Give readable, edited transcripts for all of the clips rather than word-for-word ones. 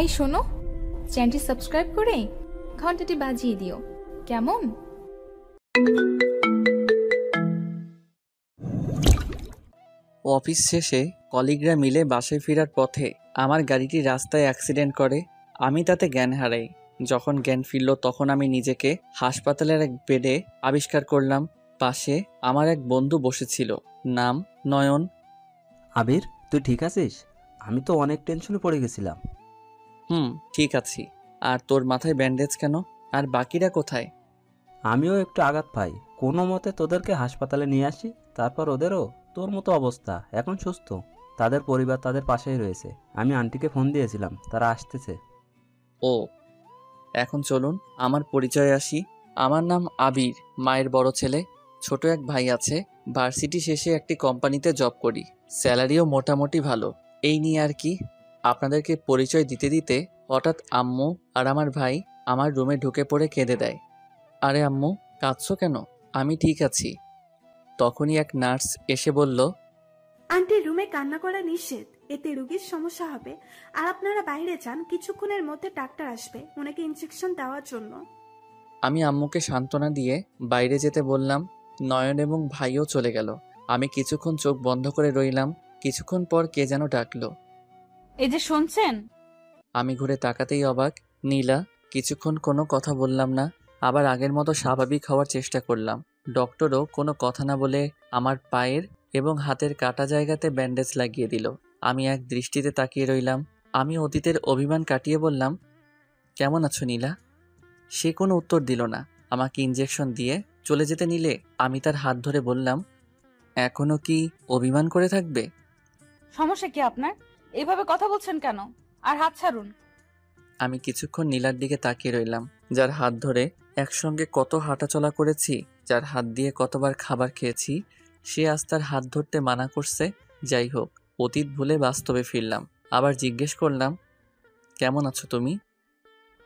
এই শোনো, চ্যানেলটি সাবস্ক্রাইব করে ঘন্টাটি বাজিয়ে দিও, কেমন? অফিস শেষে কলিগরা মিলে বাসায় ফেরার পথে আমার গাড়িটি রাস্তায় অ্যাক্সিডেন্ট করে। আমি তাতে জ্ঞান হারাই। যখন জ্ঞান ফিরল তখন আমি নিজেকে হাসপাতালের এক বেডে আবিষ্কার করলাম। পাশে আমার এক বন্ধু বসেছিল, নাম নয়ন। আবির, তুই ঠিক আছিস? আমি তো অনেক টেনশনে পড়ে গেছিলাম। ঠিক আছি। আর তোর মাথায় ব্যান্ডেজ কেন? আর বাকিরা কোথায়? আমিও একটু আঘাত পাই, কোনো মতে তোদেরকে হাসপাতালে নিয়ে আসি। তারপর ওদেরও তোর মতো অবস্থা, এখন সুস্থ। তাদের পরিবার তাদের পাশেই রয়েছে। আমি আন্টিকে ফোন দিয়েছিলাম, তারা আসতেছে। ও, এখন চলুন আমার পরিচয় আসি। আমার নাম আবির, মায়ের বড় ছেলে। ছোট এক ভাই আছে। ভার্সিটি শেষে একটি কোম্পানিতে জব করি, স্যালারিও মোটামুটি ভালো। এই নিয়ে আর কি। আপনাদেরকে পরিচয় দিতে দিতে হঠাৎ আম্মু আর আমার ভাই আমার রুমে ঢুকে পড়ে কেঁদে দেয়। আরে আম্মু, কাঁদছো কেন? আমি ঠিক আছি। তখনই এক নার্স এসে বলল, আন্টির রুমে কান্না করা নিষেধ, এতে রোগীর সমস্যা হবে। আর আপনারা বাইরে যান, কিছুক্ষণের মধ্যে ডাক্তার আসবে ওনাকে ইনজেকশন দেওয়ার জন্য। আমি আম্মুকে সান্ত্বনা দিয়ে বাইরে যেতে বললাম। নয়ন এবং ভাইও চলে গেল। আমি কিছুক্ষণ চোখ বন্ধ করে রইলাম। কিছুক্ষণ পর কে যেন ডাকলো। এই যে শুনছেন? আমি ঘুরে তাকাতেই অবাক। নীলা। কিছুক্ষণ কোনো কথা বললাম না, আবার আগের মতো স্বাভাবিক হওয়ার চেষ্টা করলাম। ডক্টরও কোনো কথা না বলে আমার পায়ের এবং হাতের কাটা জায়গাতে ব্যান্ডেজ লাগিয়ে দিল। আমি এক দৃষ্টিতে তাকিয়ে রইলাম। আমি অতীতের অভিমান কাটিয়ে বললাম, কেমন আছো নীলা? সে কোনো উত্তর দিল না। আমাকে ইনজেকশন দিয়ে চলে যেতে নিলে আমি তার হাত ধরে বললাম, এখনো কি অভিমান করে থাকবে? সমস্যা কি আপনার? এভাবে কথা বলছেন কেন? আর হাত ছাড়ুন। আমি কিছুক্ষণ নীলার দিকে তাকিয়ে রইলাম, যার হাত ধরে একসঙ্গে কত হাঁটাচলা করেছি, যার হাত দিয়ে কতবার খাবার খেয়েছি, সে আজ তার হাত ধরতে মানা করছে। যাই হোক, অতীত ভুলে বাস্তবে ফিরলাম। আবার জিজ্ঞেস করলাম, কেমন আছো তুমি?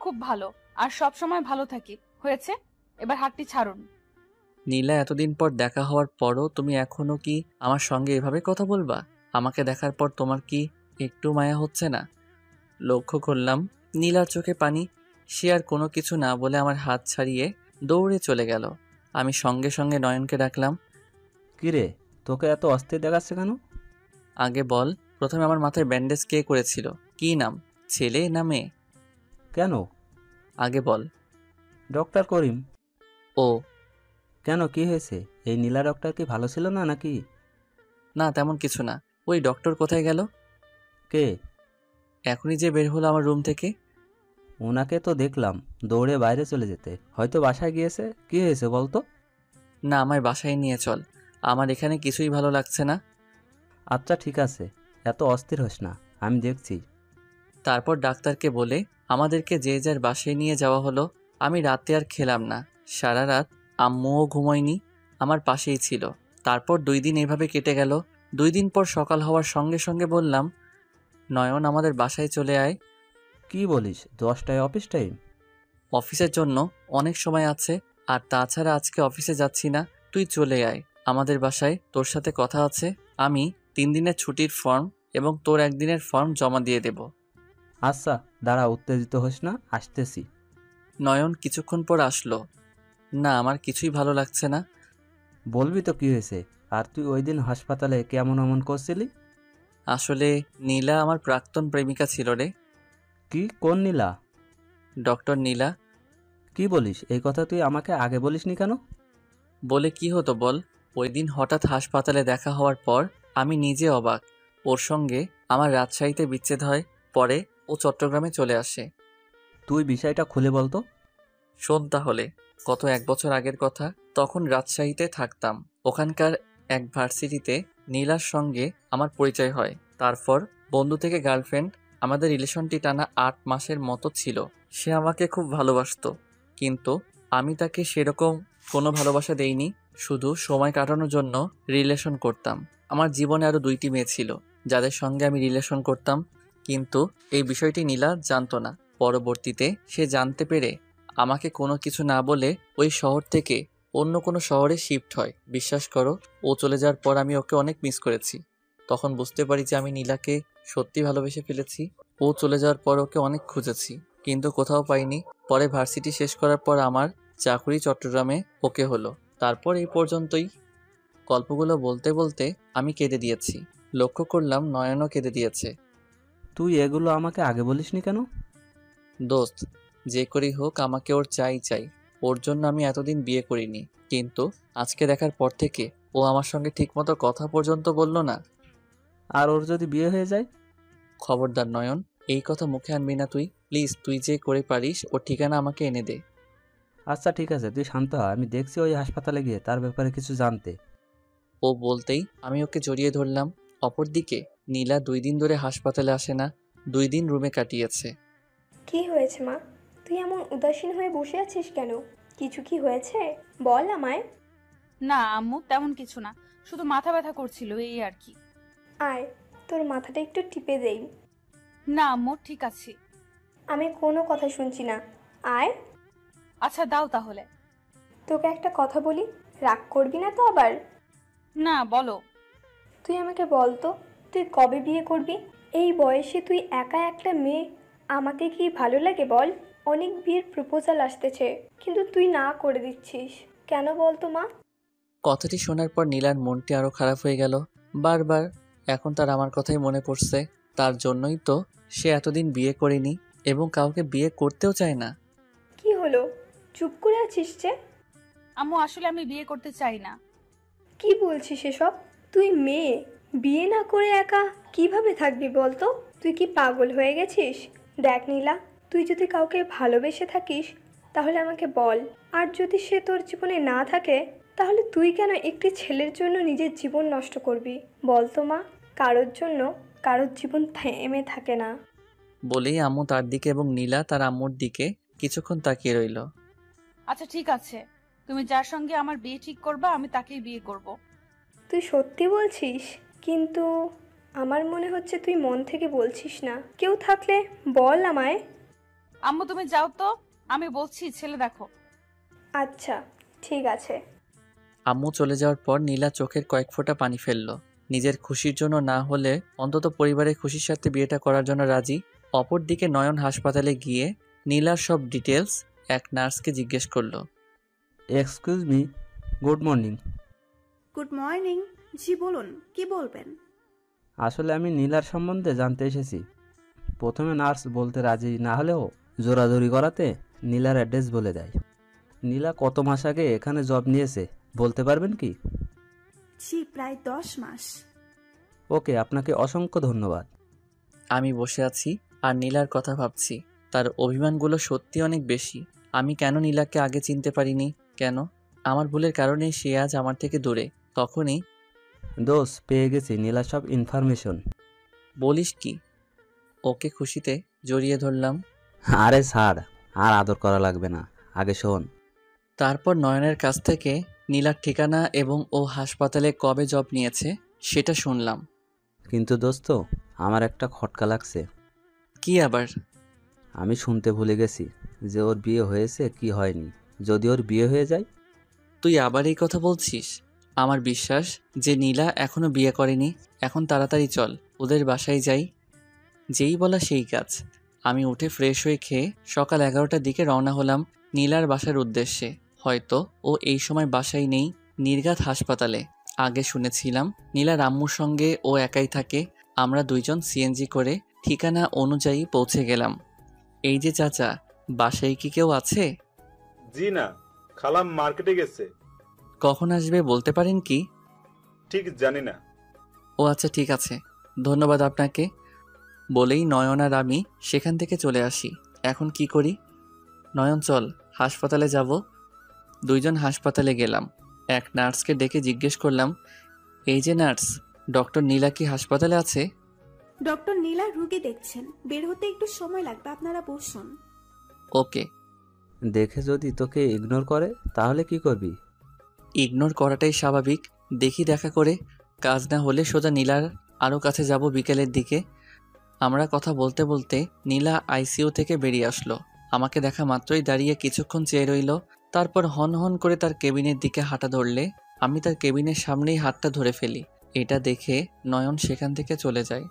খুব ভালো, আর সব সময় ভালো থাকি। হয়েছে, এবার হাতটি ছাড়ুন। নীলা, এতদিন পর দেখা হওয়ার পরও তুমি এখনো কি আমার সঙ্গে এভাবে কথা বলবা? আমাকে দেখার পর তোমার কি একটু মায়া হচ্ছে না? লক্ষ্য করলাম নীলার চোখে পানি। সে আর কোনো কিছু না বলে আমার হাত ছাড়িয়ে দৌড়ে চলে গেল। আমি সঙ্গে সঙ্গে নয়নকে ডাকলাম। কিরে, তোকে এত অস্থির দেখাচ্ছে কেন? আগে বল, প্রথমে আমার মাথায় ব্যান্ডেজ কে করেছিল? কি নাম, ছেলে না মেয়ে? কেন? আগে বল। ডক্টর করিম। ও, কেন, কি হয়েছে? এই নীলা ডক্টর কি ভালো ছিল না নাকি? না তেমন কিছু না। ওই ডক্টর কোথায় গেল? কে? এখনই যে বের হলো আমার রুম থেকে। ওনাকে তো দেখলাম দৌড়ে বাইরে চলে যেতে, হয়তো বাসায় গিয়েছে। কি হয়েছে বলতো? না, আমায় বাসায় নিয়ে চল, আমার এখানে কিছুই ভালো লাগছে না। আচ্ছা ঠিক আছে, এত অস্থির হোস না, আমি দেখছি। তারপর ডাক্তারকে বলে আমাদেরকে যে যার বাসায় নিয়ে যাওয়া হলো। আমি রাতে আর খেলাম না, সারা রাত আম্মুও ঘুমোয়নি, আমার পাশেই ছিল। তারপর 2 দিন এভাবে কেটে গেল। 2 দিন পর সকাল হওয়ার সঙ্গে সঙ্গে বললাম, নয়ন আমাদের বাসায় চলে আয়। কি বলিস, 10টায় অফিস টাইম? অফিসের জন্য অনেক সময় আছে, আর তাছাড়া আজকে অফিসে যাচ্ছি না, তুই চলে আয় আমাদের বাসায়, তোর সাথে কথা আছে। আমি 3 দিনের ছুটির ফর্ম এবং তোর 1 দিনের ফর্ম জমা দিয়ে দেব। আচ্ছা দাঁড়া, উত্তেজিত হোস না, আসতেছি। নয়ন কিছুক্ষণ পর আসলো। না, আমার কিছুই ভালো লাগছে না। বলবি তো কি হয়েছে? আর তুই ওই দিন হাসপাতালে কেমন অমন করছিলি? আসলে নীলা আমার প্রাক্তন প্রেমিকা ছিল রে। কি, কোন নীলা? ডক্টর নীলা। কি বলিস, এই কথা তুই আমাকে আগে বলিসনি কেন? বলে কি হতো বল? ওই দিন হঠাৎ হাসপাতালে দেখা হওয়ার পর আমি নিজে অবাক। ওর সঙ্গে আমার রাজশাহীতে বিচ্ছেদ হয়, পরে ও চট্টগ্রামে চলে আসে। তুই বিষয়টা খুলে বলতো। শোন তাহলে, গত 1 বছর আগের কথা। তখন রাজশাহীতে থাকতাম। ওখানকার এক ভার্সিটিতে নীলার সঙ্গে আমার পরিচয় হয়। তারপর বন্ধু থেকে গার্লফ্রেন্ড, আমাদের রিলেশনটি টানা 8 মাসের মতো ছিল। সে আমাকে খুব ভালোবাসতো, কিন্তু আমি তাকে সেরকম কোনো ভালোবাসা দেইনি। শুধু সময় কাটানোর জন্য রিলেশন করতাম। আমার জীবনে আরও 2টি মেয়ে ছিল যাদের সঙ্গে আমি রিলেশন করতাম, কিন্তু এই বিষয়টি নীলা জানতো না। পরবর্তীতে সে জানতে পেরে আমাকে কোনো কিছু না বলে ওই শহর থেকে অন্য কোনো শহরে শিফট হয়। বিশ্বাস করো, ও চলে যাওয়ার পর আমি ওকে অনেক মিস করেছি। তখন বুঝতে পারি যে আমি নীলাকে সত্যি ভালোবেসে ফেলেছি। ও ও চলে যাওয়ার পর ওকে অনেক খুঁজেছি, কিন্তু কোথাও পাইনি। পরে ভার্সিটি শেষ করার পর আমার চাকুরি চট্টগ্রামে ওকে হলো। তারপর এই পর্যন্তই। গল্পগুলো বলতে বলতে আমি কেঁদে দিয়েছি। লক্ষ্য করলাম নয়নও কেঁদে দিয়েছে। তুই এগুলো আমাকে আগে বলিসনি কেন? দোস্ত, যে করেই হোক আমাকে ওর চাই। ওর জন্য আমি এতদিন বিয়ে করিনি, কিন্তু আজকে দেখার পর থেকে ও আমার সঙ্গে ঠিকমতো কথা পর্যন্ত বলল না। আর ওর যদি বিয়ে হয়ে যায়? খবরদার নয়ন, এই কথা মুখে আনবি না তুই। প্লিজ, তুই যে করে পারিস ওর ঠিকানা আমাকে এনে দে। আচ্ছা ঠিক আছে, তুই শান্ত হ, আমি দেখছি ওই হাসপাতালে গিয়ে তার ব্যাপারে কিছু জানতে। ও বলতেই আমি ওকে জড়িয়ে ধরলাম। অপরদিকে নীলা 2 দিন ধরে হাসপাতালে আসে না। 2 দিন রুমে কাটিয়েছে। কি হয়েছে মা? তুই এমন উদাসীন হয়ে বসে আছিস কেন? কিছু কি হয়েছে? বল আমায়। না আম্মু, তেমন কিছু না, শুধু মাথা ব্যথা করছিল, এই আর কি। আয়, তোর মাথাটা একটু টিপে দেই। না আম্মু, ঠিক আছে। আমি কোনো কথা শুনছি না। আয়। আচ্ছা দাও তাহলে। তোকে একটা কথা বলি, রাগ করবি না তো আবার? না, বলো। তুই আমাকে বল তো, তুই কবে বিয়ে করবি? এই বয়সে তুই একা একটা মেয়ে, আমাকে কি ভালো লাগে বল? অনেক বিয়ের প্রপোজাল আসতেছে, কিন্তু তুই না করে দিচ্ছিস কেন বল তো মা? কথাটি শোনার পর নীলার মনটি আরো খারাপ হয়ে গেল। বারবার এখন তার আমার কথাই মনে পড়ছে। তার জন্যই তো সে এতদিন বিয়ে করেনি এবং কাউকে বিয়ে করতেও চায় না। কি হলো, চুপ করে আছিস যে? আম্মু, আসলে আমি বিয়ে করতে চাই না। কি বলছিস এসব? তুই মেয়ে, বিয়ে না করে একা কিভাবে থাকবি বলতো? তুই কি পাগল হয়ে গেছিস? দেখ নীলা, তুই যদি কাউকে ভালোবেসে থাকিস তাহলে আমাকে বল। আর যদি সে তোর জীবনে না থাকে, তাহলে তুই কেন একটি ছেলের জন্য নিজের জীবন নষ্ট করবি বলতো মা? কারোর জন্য কারোর জীবন থেমে থাকে না। বলেই আম্মু তার দিকে এবং নীলা তার আম্মুর দিকে কিছুক্ষণ তাকিয়ে রইল। আচ্ছা ঠিক আছে, তুমি যার সঙ্গে আমার বিয়ে ঠিক করবা আমি তাকেই বিয়ে করব। তুই সত্যি বলছিস? কিন্তু আমার মনে হচ্ছে তুই মন থেকে বলছিস না। কেউ থাকলে বল আমায়। আম্মু তুমি যাও তো, আমি বলছি, ছেলে দেখো। আচ্ছা ঠিক আছে। আম্মু চলে যাওয়ার পর নীলা চোখের কয়েক ফোঁটা পানি ফেলল। নিজের খুশির জন্য না হলে অন্তত পরিবারের খুশির সাথে বিয়েটা করার জন্য রাজি। অপরদিকে নয়ন হাসপাতালে গিয়ে নীলার সব ডিটেলস এক নার্সকে জিজ্ঞেস করলো। Excuse me, good morning. Good morning. জি বলুন, কি বলবেন? আসলে আমি নীলার সম্বন্ধে জানতে এসেছি। প্রথমে নার্স বলতে রাজি না হলেও জোরাজোরি করাতে নীলার অ্যাড্রেস বলে দেয়। নীলা কত মাস আগে এখানে জব নিয়েছে বলতে পারবেন কি? জি, প্রায় 10 মাস। ওকে, আপনাকে অসংখ্য ধন্যবাদ। আমি বসে আছি আর নীলার কথা ভাবছি। তার অভিমানগুলো সত্যি অনেক বেশি। আমি কেন নীলাকে আগে চিনতে পারিনি? কেন? আমার ভুলের কারণেই সে আজ আমার থেকে দূরে। তখনই দোষ পেয়ে গেছি নীলা সব ইনফরমেশন। বলিস কি? ওকে খুশিতে জড়িয়ে ধরলাম। আরে ছাড়, আর আদর করা লাগবে না, আগে শোন। তারপর নয়নের কাছ থেকে নীলার ঠিকানা এবং ও হাসপাতালে কবে জব নিয়েছে সেটা শুনলাম। কিন্তু দোস্ত, আমার একটা খটকা লাগছে। কি আবার? আমি শুনতে ভুলে গেছি যে ওর বিয়ে হয়েছে কি হয়নি। যদি ওর বিয়ে হয়ে যায়? তুই আবার এই কথা বলছিস? আমার বিশ্বাস যে নীলা এখনো বিয়ে করেনি। এখন তাড়াতাড়ি চল, ওদের বাসায় যাই। যেই বলা সেই কাজ। আমি উঠে ফ্রেশ হয়ে খেয়ে সকাল 11টার দিকে রওনা হলাম নীলার বাসার উদ্দেশ্যে। হয়তো ও এই সময় বাসায় নেই, নির্ঘাত হাসপাতালে। আগে শুনেছিলাম নীলার আম্মুর সঙ্গে ও একাই থাকে। আমরা দুইজন সিএনজি করে ঠিকানা অনুযায়ী পৌঁছে গেলাম। এই যে চাচা, বাসায় কি কেউ আছে? জি না, খালাম মার্কেটে গেছে। কখন আসবে বলতে পারেন কি? ঠিক জানি না। ও আচ্ছা ঠিক আছে, ধন্যবাদ আপনাকে। বলেই নয়ন আর আমি সেখান থেকে চলে আসি। এখন কি করি? নয়ন চল, হাসপাতালে যাব। দুইজন হাসপাতালে গেলাম। এক নার্সকে ডেকে জিজ্ঞেস করলাম, এই যে নার্স, ডক্টর নীলা কি হাসপাতালে আছে? ডক্টর নীলা রুগী দেখছেন, বের হতে একটু সময় লাগবে, আপনারা বসুন। ওকে। দেখে যদি তোকে ইগনোর করে তাহলে কি করবি? ইগনোর করাটাই স্বাভাবিক। দেখি দেখা করে, কাজ না হলে সোজা নীলার আরও কাছে যাব বিকেলের দিকে। আমরা কথা বলতে বলতে নীলা আইসিইউ থেকে বেরিয়ে আসলো। আমাকে দেখা মাত্রই দাঁড়িয়ে কিছুক্ষণ চেয়ে রইল। তারপর হন হন করে তার কেবিনের দিকে হাঁটা ধরলে আমি তার কেবিনের সামনেই হাতটা ধরে ফেলি। এটা দেখে নয়ন সেখান থেকে চলে যায়।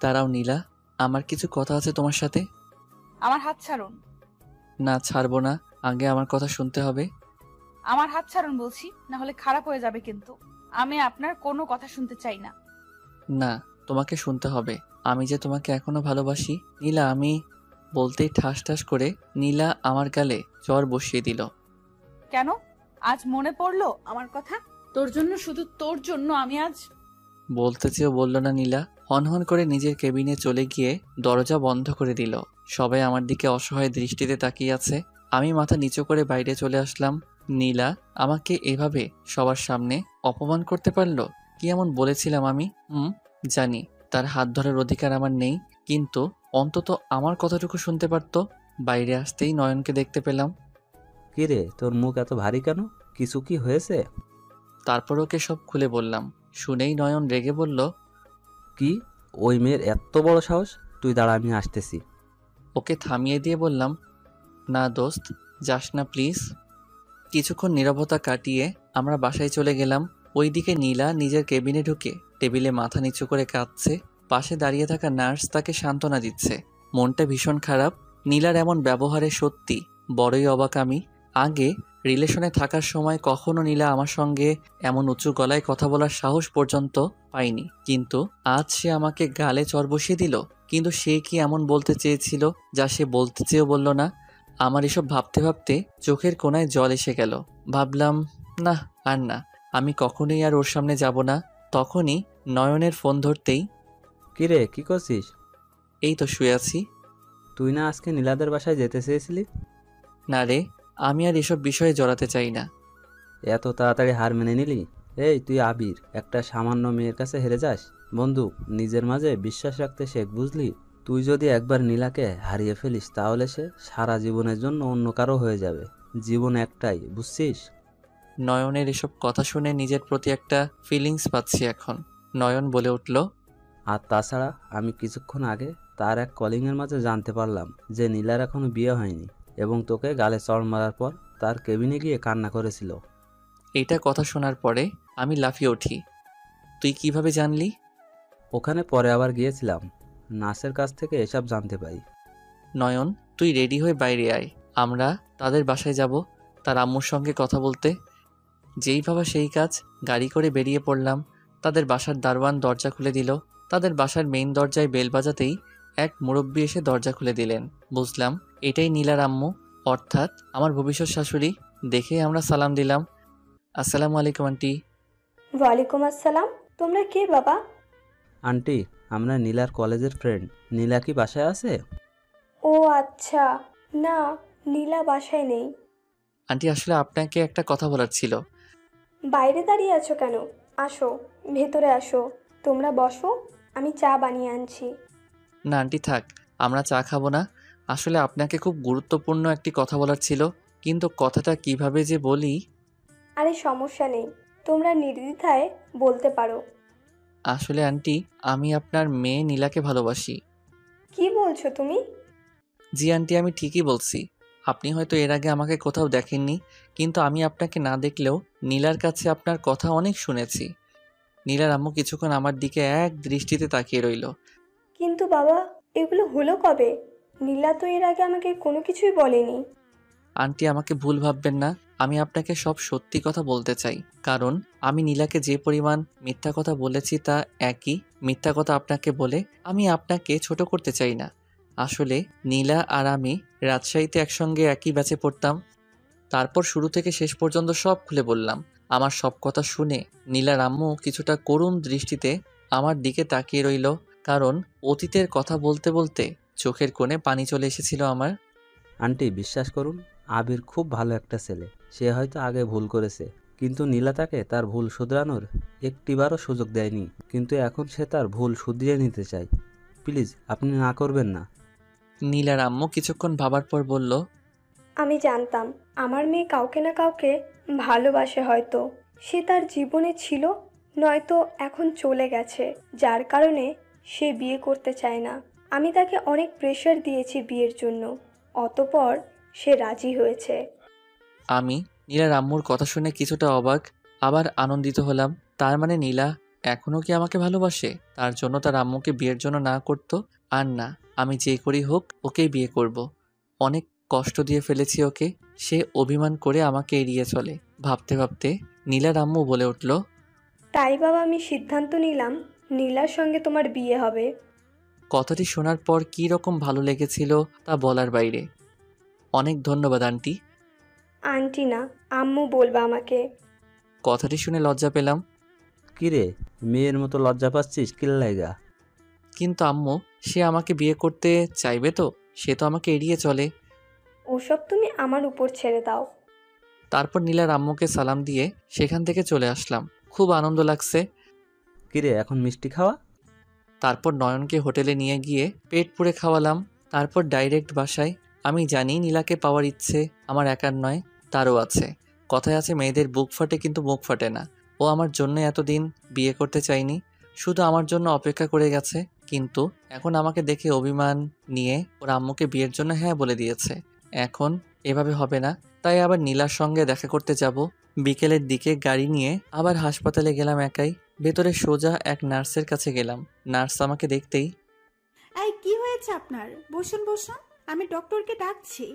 দাঁড়াও নীলা, আমার কিছু কথা আছে তোমার সাথে। আমার হাত ছাড়ুন। না, ছাড়বো না, আগে আমার কথা শুনতে হবে। আমার হাত ছাড়ুন বলছি, না হলে খারাপ হয়ে যাবে কিন্তু। আমি আপনার কোনো কথা শুনতে চাই না। না, তোমাকে শুনতে হবে। আমি যে তোমাকে এখনো ভালোবাসি নীলা। আমি বলতেই ঠাস ঠাস করে নীলা আমার গালে চড় বসিয়ে দিল। কেন? আজ মনে পড়লো আমার কথা? তোর জন্য, শুধু তোর জন্য আমি আজ। বলতে চেয়েও বলল না নীলা। হনহন করে নিজের কেবিনে চলে গিয়ে দরজা বন্ধ করে দিল। সবাই আমার দিকে অসহায় দৃষ্টিতে তাকিয়ে আছে। আমি মাথা নিচু করে বাইরে চলে আসলাম। নীলা আমাকে এভাবে সবার সামনে অপমান করতে পারলো? কি এমন বলেছিলাম আমি? জানি তার হাত ধরার অধিকার আমার নেই, কিন্তু অন্তত আমার কথাটুকু শুনতে পারতো। বাইরে আসতেই নয়নকে দেখতে পেলাম। কিরে, তোর মুখ এত ভারী কেন? কিছু কি হয়েছে? তারপর ওকে সব খুলে বললাম। শুনেই নয়ন রেগে বলল, কি? ওই মেয়ের এত বড় সাহস? তুই দাঁড়া, আমি আসতেছি। ওকে থামিয়ে দিয়ে বললাম, না দোস্ত, যাস না প্লিজ। কিছুক্ষণ নীরবতা কাটিয়ে আমরা বাসায় চলে গেলাম। ওইদিকে নীলা নিজের কেবিনে ঢুকে টেবিলে মাথা নিচু করে কাঁদছে। পাশে দাঁড়িয়ে থাকা নার্স তাকে সান্ত্বনা দিচ্ছে। মনটা ভীষণ খারাপ। নীলার এমন ব্যবহারে সত্যি বড়ই অবাক আমি। আগে রিলেশনে থাকার সময় কখনো নীলা আমার সঙ্গে এমন উঁচু গলায় কথা বলার সাহস পর্যন্ত পাইনি, কিন্তু আজ সে আমাকে গালে চড় বসিয়ে দিল। কিন্তু সে কি এমন বলতে চেয়েছিল যা সে বলতে চেয়েও বলল না? আমার এসব ভাবতে ভাবতে চোখের কোণায় জল এসে গেল। ভাবলাম, না আর না, আমি কখনোই আর ওর সামনে যাব না। তখনই নয়নের ফোন ধরতেই, কিরে, কি করছিস? এই তো শুয়ে আছি। তুই না আজকে নীলাদের বাসায় যেতে চেয়েছিলি? না রে, আমি আর এসব বিষয়ে জড়াতে চাই না। এত তাড়াতাড়ি হার মেনে নিলি? এই, তুই আবির, একটা সামান্য মেয়ের কাছে হেরে যাস? বন্ধু, নিজের মাঝে বিশ্বাস রাখতে শেখ, বুঝলি? তুই যদি একবার নীলাকে হারিয়ে ফেলিস তাহলে সে সারা জীবনের জন্য অন্য কারো হয়ে যাবে। জীবন একটাই, বুঝছিস? নয়নের এসব কথা শুনে নিজের প্রতি একটা ফিলিংস পাচ্ছি এখন। নয়ন বলে উঠল, আর তাছাড়া আমি কিছুক্ষণ আগে তার এক কলিংয়ের মাঝে জানতে পারলাম যে নীলার এখনো বিয়ে হয়নি এবং তোকে গালে চড় মারার পর তার কেবিনে গিয়ে কান্না করেছিল। এইটা কথা শোনার পরে আমি লাফিয়ে উঠি। তুই কিভাবে জানলি? ওখানে পরে আবার গিয়েছিলাম, নার্সের কাছ থেকে এসব জানতে পারি। নয়ন, তুই রেডি হয়ে বাইরে আয়, আমরা তাদের বাসায় যাব তার আম্মুর সঙ্গে কথা বলতে। যেই ভাবা সেই কাজ, গাড়ি করে বেরিয়ে পড়লাম। তাদের বাসার দারোয়ান দরজা খুলে দিল। তাদের বাসার মেইন দরজায় বেল বাজাতেই এক মুরব্বি এসে দরজা খুলে দিলেন। বুঝলাম এটাই নীলার আম্মু, অর্থাৎ আমার ভবিষ্যৎ শাশুড়ি। দেখেই আমরা সালাম দিলাম। আসসালামু আলাইকুম আন্টি। ওয়ালাইকুম আসসালাম। তোমরা কে বাবা? আন্টি, আমরা নীলার কলেজের ফ্রেন্ড। নীলা কি বাসায় আছে? ও আচ্ছা, না, নীলা বাসায় নেই। আন্টি, আসলে আপনাকে একটা কথা বলার ছিল। বাইরে দাঁড়িয়ে আছো কেন? আসো, ভেতরে আসো। তোমরা বসো, আমি চা বানিয়ে আনছি। না আন্টি, থাক, আমরা চা খাবো না। আসলে আপনাকে খুব গুরুত্বপূর্ণ একটি কথা বলার ছিল, কিন্তু কথাটা কিভাবে যে বলি। আরে সমস্যা নেই, তোমরা নির্দ্বিধায় বলতে পারো। আসলে আন্টি, আমি আপনার মেয়ে নীলাকে ভালোবাসি। কি বলছো তুমি? জি আন্টি, আমি ঠিকই বলছি। আপনি হয়তো এর আগে আমাকে কোথাও দেখেননি, কিন্তু আমি আপনাকে না দেখলেও নীলার কাছে আপনার কথা অনেক শুনেছি। নীলার আম্মু কিছুক্ষণ আমার দিকে এক দৃষ্টিতে তাকিয়ে রইল। কিন্তু বাবা, এগুলো হলো কবে? নীলা তো এর আগে আমাকে কোনো কিছুই বলেনি। আন্টি, আমাকে ভুল ভাববেন না, আমি আপনাকে সব সত্যি কথা বলতে চাই। কারণ আমি নীলাকে যে পরিমাণ মিথ্যা কথা বলেছি তা একই মিথ্যা কথা আপনাকে বলে আমি আপনাকে ছোট করতে চাই না। আসলে নীলা আর আমি রাজশাহীতে একসঙ্গে একই ব্যাচে পড়তাম। তারপর শুরু থেকে শেষ পর্যন্ত সব খুলে বললাম। আমার সব কথা শুনে নীলার আম্মু কিছুটা করুণ দৃষ্টিতে আমার দিকে তাকিয়ে রইল, কারণ অতীতের কথা বলতে বলতে চোখের কোণে পানি চলে এসেছিল আমার। আন্টি, বিশ্বাস করুন, আবির খুব ভালো একটা ছেলে। সে হয়তো আগে ভুল করেছে, কিন্তু নীলা তাকে তার ভুল শুধরানোর একটিবারও সুযোগ দেয়নি। কিন্তু এখন সে তার ভুল শুধরিয়ে নিতে চায়। প্লিজ, আপনি না করবেন না। নীলার আম্মু কিছুক্ষণ ভাবার পর বলল, আমি জানতাম আমার মেয়ে কাউকে না কাউকে ভালোবাসে, হয়তো সে তার জীবনে ছিল, নয়তো এখন চলে গেছে, যার কারণে সে বিয়ে করতে চায় না। আমি তাকে অনেক প্রেশার দিয়েছি বিয়ের জন্য, অতঃপর সে রাজি হয়েছে। আমি নীলার আম্মুর কথা শুনে কিছুটা অবাক, আবার আনন্দিত হলাম। তার মানে নীলা এখনও কি আমাকে ভালোবাসে? তার জন্য তার আম্মুকে বিয়ের জন্য না করতো আর না, আমি যে করি হোক ওকেই বিয়ে করব। অনেক কষ্ট দিয়ে ফেলেছি ওকে, সে অভিমান করে আমাকে এড়িয়ে চলে। ভাবতে ভাবতে নীলার আম্মু বলে উঠল, তাই বাবা আমি সিদ্ধান্ত নিলাম নীলার সঙ্গে তোমার বিয়ে হবে। কথাটি শোনার পর কী রকম ভালো লেগেছিল তা বলার বাইরে। অনেক ধন্যবাদ আন্টি। আন্টি না, আম্মু বলবা আমাকে। কথাটি শুনে লজ্জা পেলাম। কিরে, মেয়ের মতো লজ্জা পাচ্ছিস কিল্লাইগা? কিন্তু আম্মু, সে আমাকে বিয়ে করতে চাইবে তো? সে তো আমাকে এড়িয়ে চলে। ওসব তুমি আমার উপর ছেড়ে দাও। তারপর নীলার আম্মুকে সালাম দিয়ে সেখান থেকে চলে আসলাম। খুব আনন্দ লাগছে। কিরে, এখন মিষ্টি খাওয়া? তারপর নয়নকে হোটেলে নিয়ে গিয়ে পেট পুড়ে খাওয়ালাম। তারপর ডাইরেক্ট বাসায়। আমি জানি নীলাকে পাওয়ার ইচ্ছে আমার একার নয়, তারও আছে। কথায় আছে মেয়েদের বুক ফাটে কিন্তু মুখ ফাটে না। ও আমার জন্য এতদিন বিয়ে করতে চায়নি, শুধু আমার জন্য অপেক্ষা করে গেছে। কিন্তু এখন আমাকে দেখে অভিমান নিয়ে ওর আম্মুকে বিয়ের জন্য হ্যাঁ বলে দিয়েছে। এখন এভাবে হবে না, তাই আবার নীলার সঙ্গে দেখা করতে যাব। বিকেলের দিকে গাড়ি নিয়ে আবার হাসপাতালে গেলাম একাই। ভেতরে সোজা এক নার্সের কাছে গেলাম। নার্স আমাকে দেখতেই, এই কি হয়েছে আপনার? বসুন বসুন, আমি ডক্টরকে ডাকছি।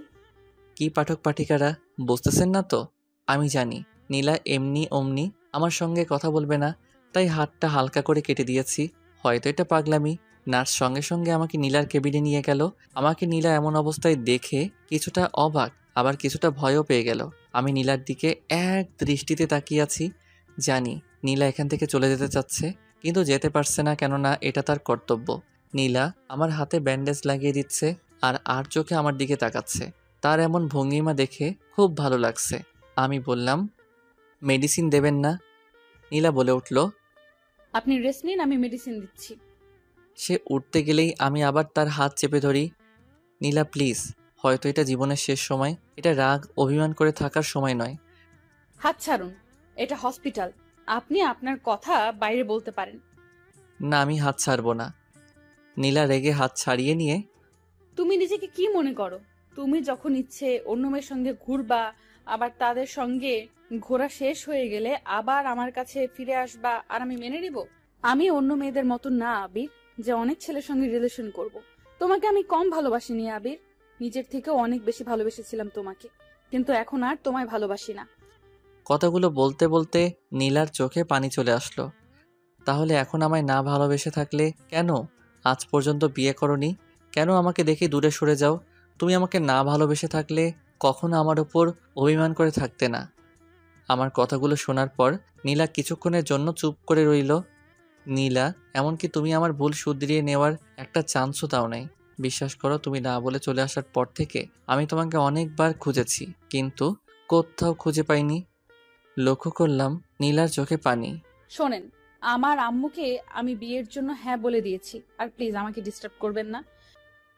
কি পাঠক পাঠিকারা, বুঝতেছেন না তো? আমি জানি নীলা এমনি অমনি আমার সঙ্গে কথা বলবে না, তাই হাতটা হালকা করে কেটে দিয়েছি। হয়তো এটা পাগলামি। নার্স সঙ্গে সঙ্গে আমাকে নীলার কেবিনে নিয়ে গেল। আমাকে নীলা এমন অবস্থায় দেখে কিছুটা অবাক, আবার কিছুটা ভয়ও পেয়ে গেল। আমি নীলার দিকে এক দৃষ্টিতে তাকিয়ে আছি। জানি নীলা এখান থেকে চলে যেতে চাচ্ছে, কিন্তু যেতে পারছে না, কেননা এটা তার কর্তব্য। নীলা আমার হাতে ব্যান্ডেজ লাগিয়ে দিচ্ছে আর চোখে আমার দিকে তাকাচ্ছে। তার এমন ভঙ্গিমা দেখে খুব ভালো লাগছে। আমি বললাম, মেডিসিন দেবেন না? নীলা বলে উঠল, আপনি রেস্ট নিন, আমি মেডিসিন দিচ্ছি। সে উঠতে গেলেই আমি আবার তার হাত চেপে ধরি। নীলা প্লিজ, হয়তো এটা জীবনের শেষ সময়। এটা রাগ অভিমান করে থাকার সময় নয়। হাত ছাড়ুন, এটা হসপিটাল। আপনি আপনার কথা বাইরে বলতে পারেন। না, আমি হাত ছাড়বো না। নীলা রেগে হাত ছাড়িয়ে নিয়ে, তুমি নিজেকে কি মনে করো? তুমি যখন ইচ্ছে অন্য মেয়ের সঙ্গে ঘুরবা, আবার তাদের সঙ্গে ঘোরা শেষ হয়ে গেলে আবার আমার কাছে ফিরে আসবা, আর আমি মেনে নিব? আমি অন্য মেয়েদের মতো না আবির, যে অনেক ছেলের সঙ্গে রিলেশন করব। তোমাকে আমি কম ভালোবাসিনি আবির, নিজের থেকেও অনেক বেশি ভালোবেসেছিলাম তোমাকে, কিন্তু এখন আর তোমায় ভালোবাসি না। কথাগুলো বলতে বলতে নীলার চোখে পানি চলে আসলো। তাহলে এখন আমায় না ভালোবেসে থাকলে কেন আজ পর্যন্ত বিয়ে করনি? কেন আমাকে দেখে দূরে সরে যাও? তুমি আমাকে না ভালোবেসে থাকলে কখনো আমার ওপর অভিমান করে থাকতে না। আমার কথাগুলো শোনার পর নীলা কিছুক্ষণের জন্য চুপ করে রইল। নীলা, এমনকি তুমি আমার ভুল শুধরিয়ে নেওয়ার একটা চান্সও দাও নাই। বিশ্বাস করো, তুমি না বলে চলে আসার পর থেকে আমি তোমাকে অনেকবার খুঁজেছি, কিন্তু কোথাও খুঁজে পাইনি। লক্ষ্য করলাম নীলার চোখে পানি। শোনেন, আমার আম্মুকে আমি বিয়ের জন্য হ্যাঁ বলে দিয়েছি, আর প্লিজ আমাকে ডিস্টার্ব করবেন না।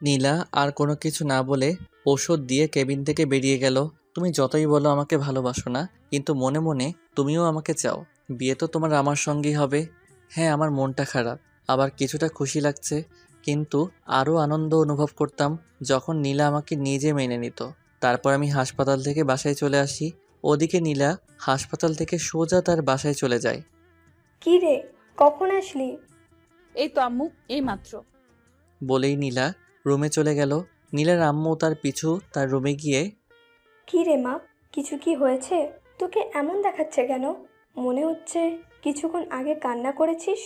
নীলা আর কোনো কিছু না বলে ওষুধ দিয়ে কেবিন থেকে বেরিয়ে গেল। তুমি যতই বলো আমাকে ভালোবাসো না, কিন্তু মনে মনে তুমিও আমাকে চাও। বিয়ে তো তোমার আমার সঙ্গেই হবে। হ্যাঁ, আমার মনটা খারাপ, আবার কিছুটা খুশি লাগছে, কিন্তু আরও আনন্দ অনুভব করতাম যখন নীলা আমাকে নিজে মেনে নিত। তারপর আমি হাসপাতাল থেকে বাসায় চলে আসি। ওদিকে নীলা হাসপাতাল থেকে সোজা তার বাসায় চলে যায়। কি রে, কখন আসলি? এই তো আম্মু, এই মাত্র। বলেই নীলা রুমে চলে গেল। নীলার আম্মু তার পিছু তার রুমে গিয়ে, কি রে মা, কিছু কি হয়েছে? তোকে এমন দেখাচ্ছে কেন? মনে হচ্ছে কিছুক্ষণ আগে কান্না করেছিস।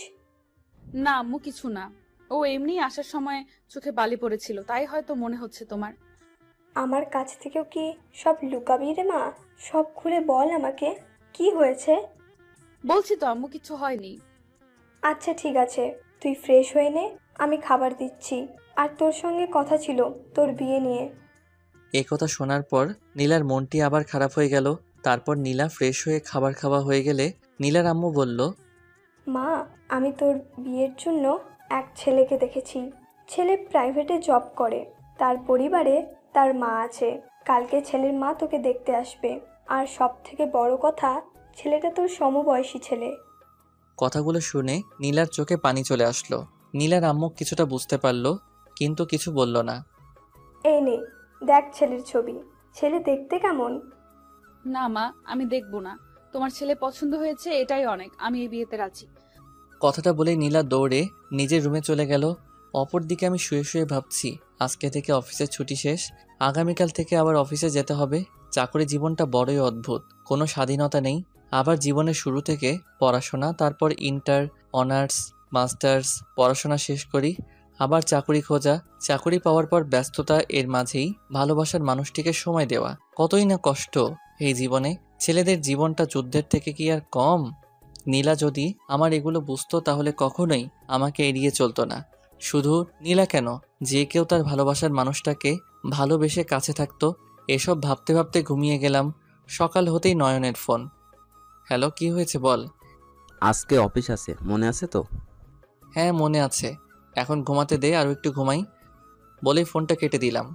না আম্মু, কিছু না। ও এমনি আসার সময় চোখে বালি পড়েছিল, তাই হয়তো মনে হচ্ছে তোমার। আমার কাছ থেকেও কি সব লুকাবি রে মা? সব খুলে বল আমাকে, কি হয়েছে? বলছি তো আম্মু, কিছু হয়নি। আচ্ছা ঠিক আছে, তুই ফ্রেশ হয়ে নে, আমি খাবার দিচ্ছি। আর তোর সঙ্গে কথা ছিল তোর বিয়ে নিয়ে। এই কথা শোনার পর নীলার মনটি আবার খারাপ হয়ে গেল। তারপর নীলা ফ্রেশ হয়ে খাবার খাওয়া হয়ে গেলে নীলার আম্মু বলল, মা, আমি তোর বিয়ের জন্য এক ছেলেকে দেখেছি। ছেলে প্রাইভেটে জব করে, তার পরিবারে তার মা আছে। কালকে ছেলের মা তোকে দেখতে আসবে। আর সব থেকে বড় কথা, ছেলেটা তোর সমবয়সী ছেলে। কথাগুলো শুনে নীলার চোখে পানি চলে আসলো। নীলার আম্মু কিছুটা বুঝতে পারলো, কিন্তু কিছু বলল না। এই নে, দেখ ছেলের ছবি। ছেলে দেখতে কেমন? না মা, আমি দেখবো না। তোমার ছেলে পছন্দ হয়েছে, এটাই অনেক। আমি এই বিয়েতে রাজি। কথাটা বলে নীলা দৌড়ে নিজের রুমে চলে গেল। অপরদিকে আমি শুয়ে শুয়ে ভাবছি, আজকে থেকে অফিসের ছুটি শেষ, আগামীকাল থেকে আবার অফিসে যেতে হবে। চাকরি জীবনটা বড়ই অদ্ভুত, কোনো স্বাধীনতা নেই। আবার জীবনের শুরু থেকে পড়াশোনা, তারপর ইন্টার, অনার্স, মাস্টার্স, পড়াশোনা শেষ করি, আবার চাকরি খোঁজা, চাকরি পাওয়ার পর ব্যস্ততা, এর মাঝেই ভালোবাসার মানুষটিকে সময় দেওয়া। কতই না কষ্ট এই জীবনে। ছেলেদের জীবনটা যুদ্ধের থেকে কি আর কম? নীলা যদি আমার এগুলো বুঝতো তাহলে কখনোই আমাকে এড়িয়ে চলতো না। শুধু নীলা কেন, যে কেউ তার ভালোবাসার মানুষটাকে ভালোবেসে কাছে থাকতো। এসব ভাবতে ভাবতে ঘুমিয়ে গেলাম। সকাল হতেই নয়নের ফোন। হ্যালো, কি হয়েছে বল। আজকে অফিস আছে, মনে আছে তো? হ্যাঁ মনে আছে, এখন ঘুমাতে দে, আরও একটু ঘুমাই বলেই ফোনটা কেটে দিলাম।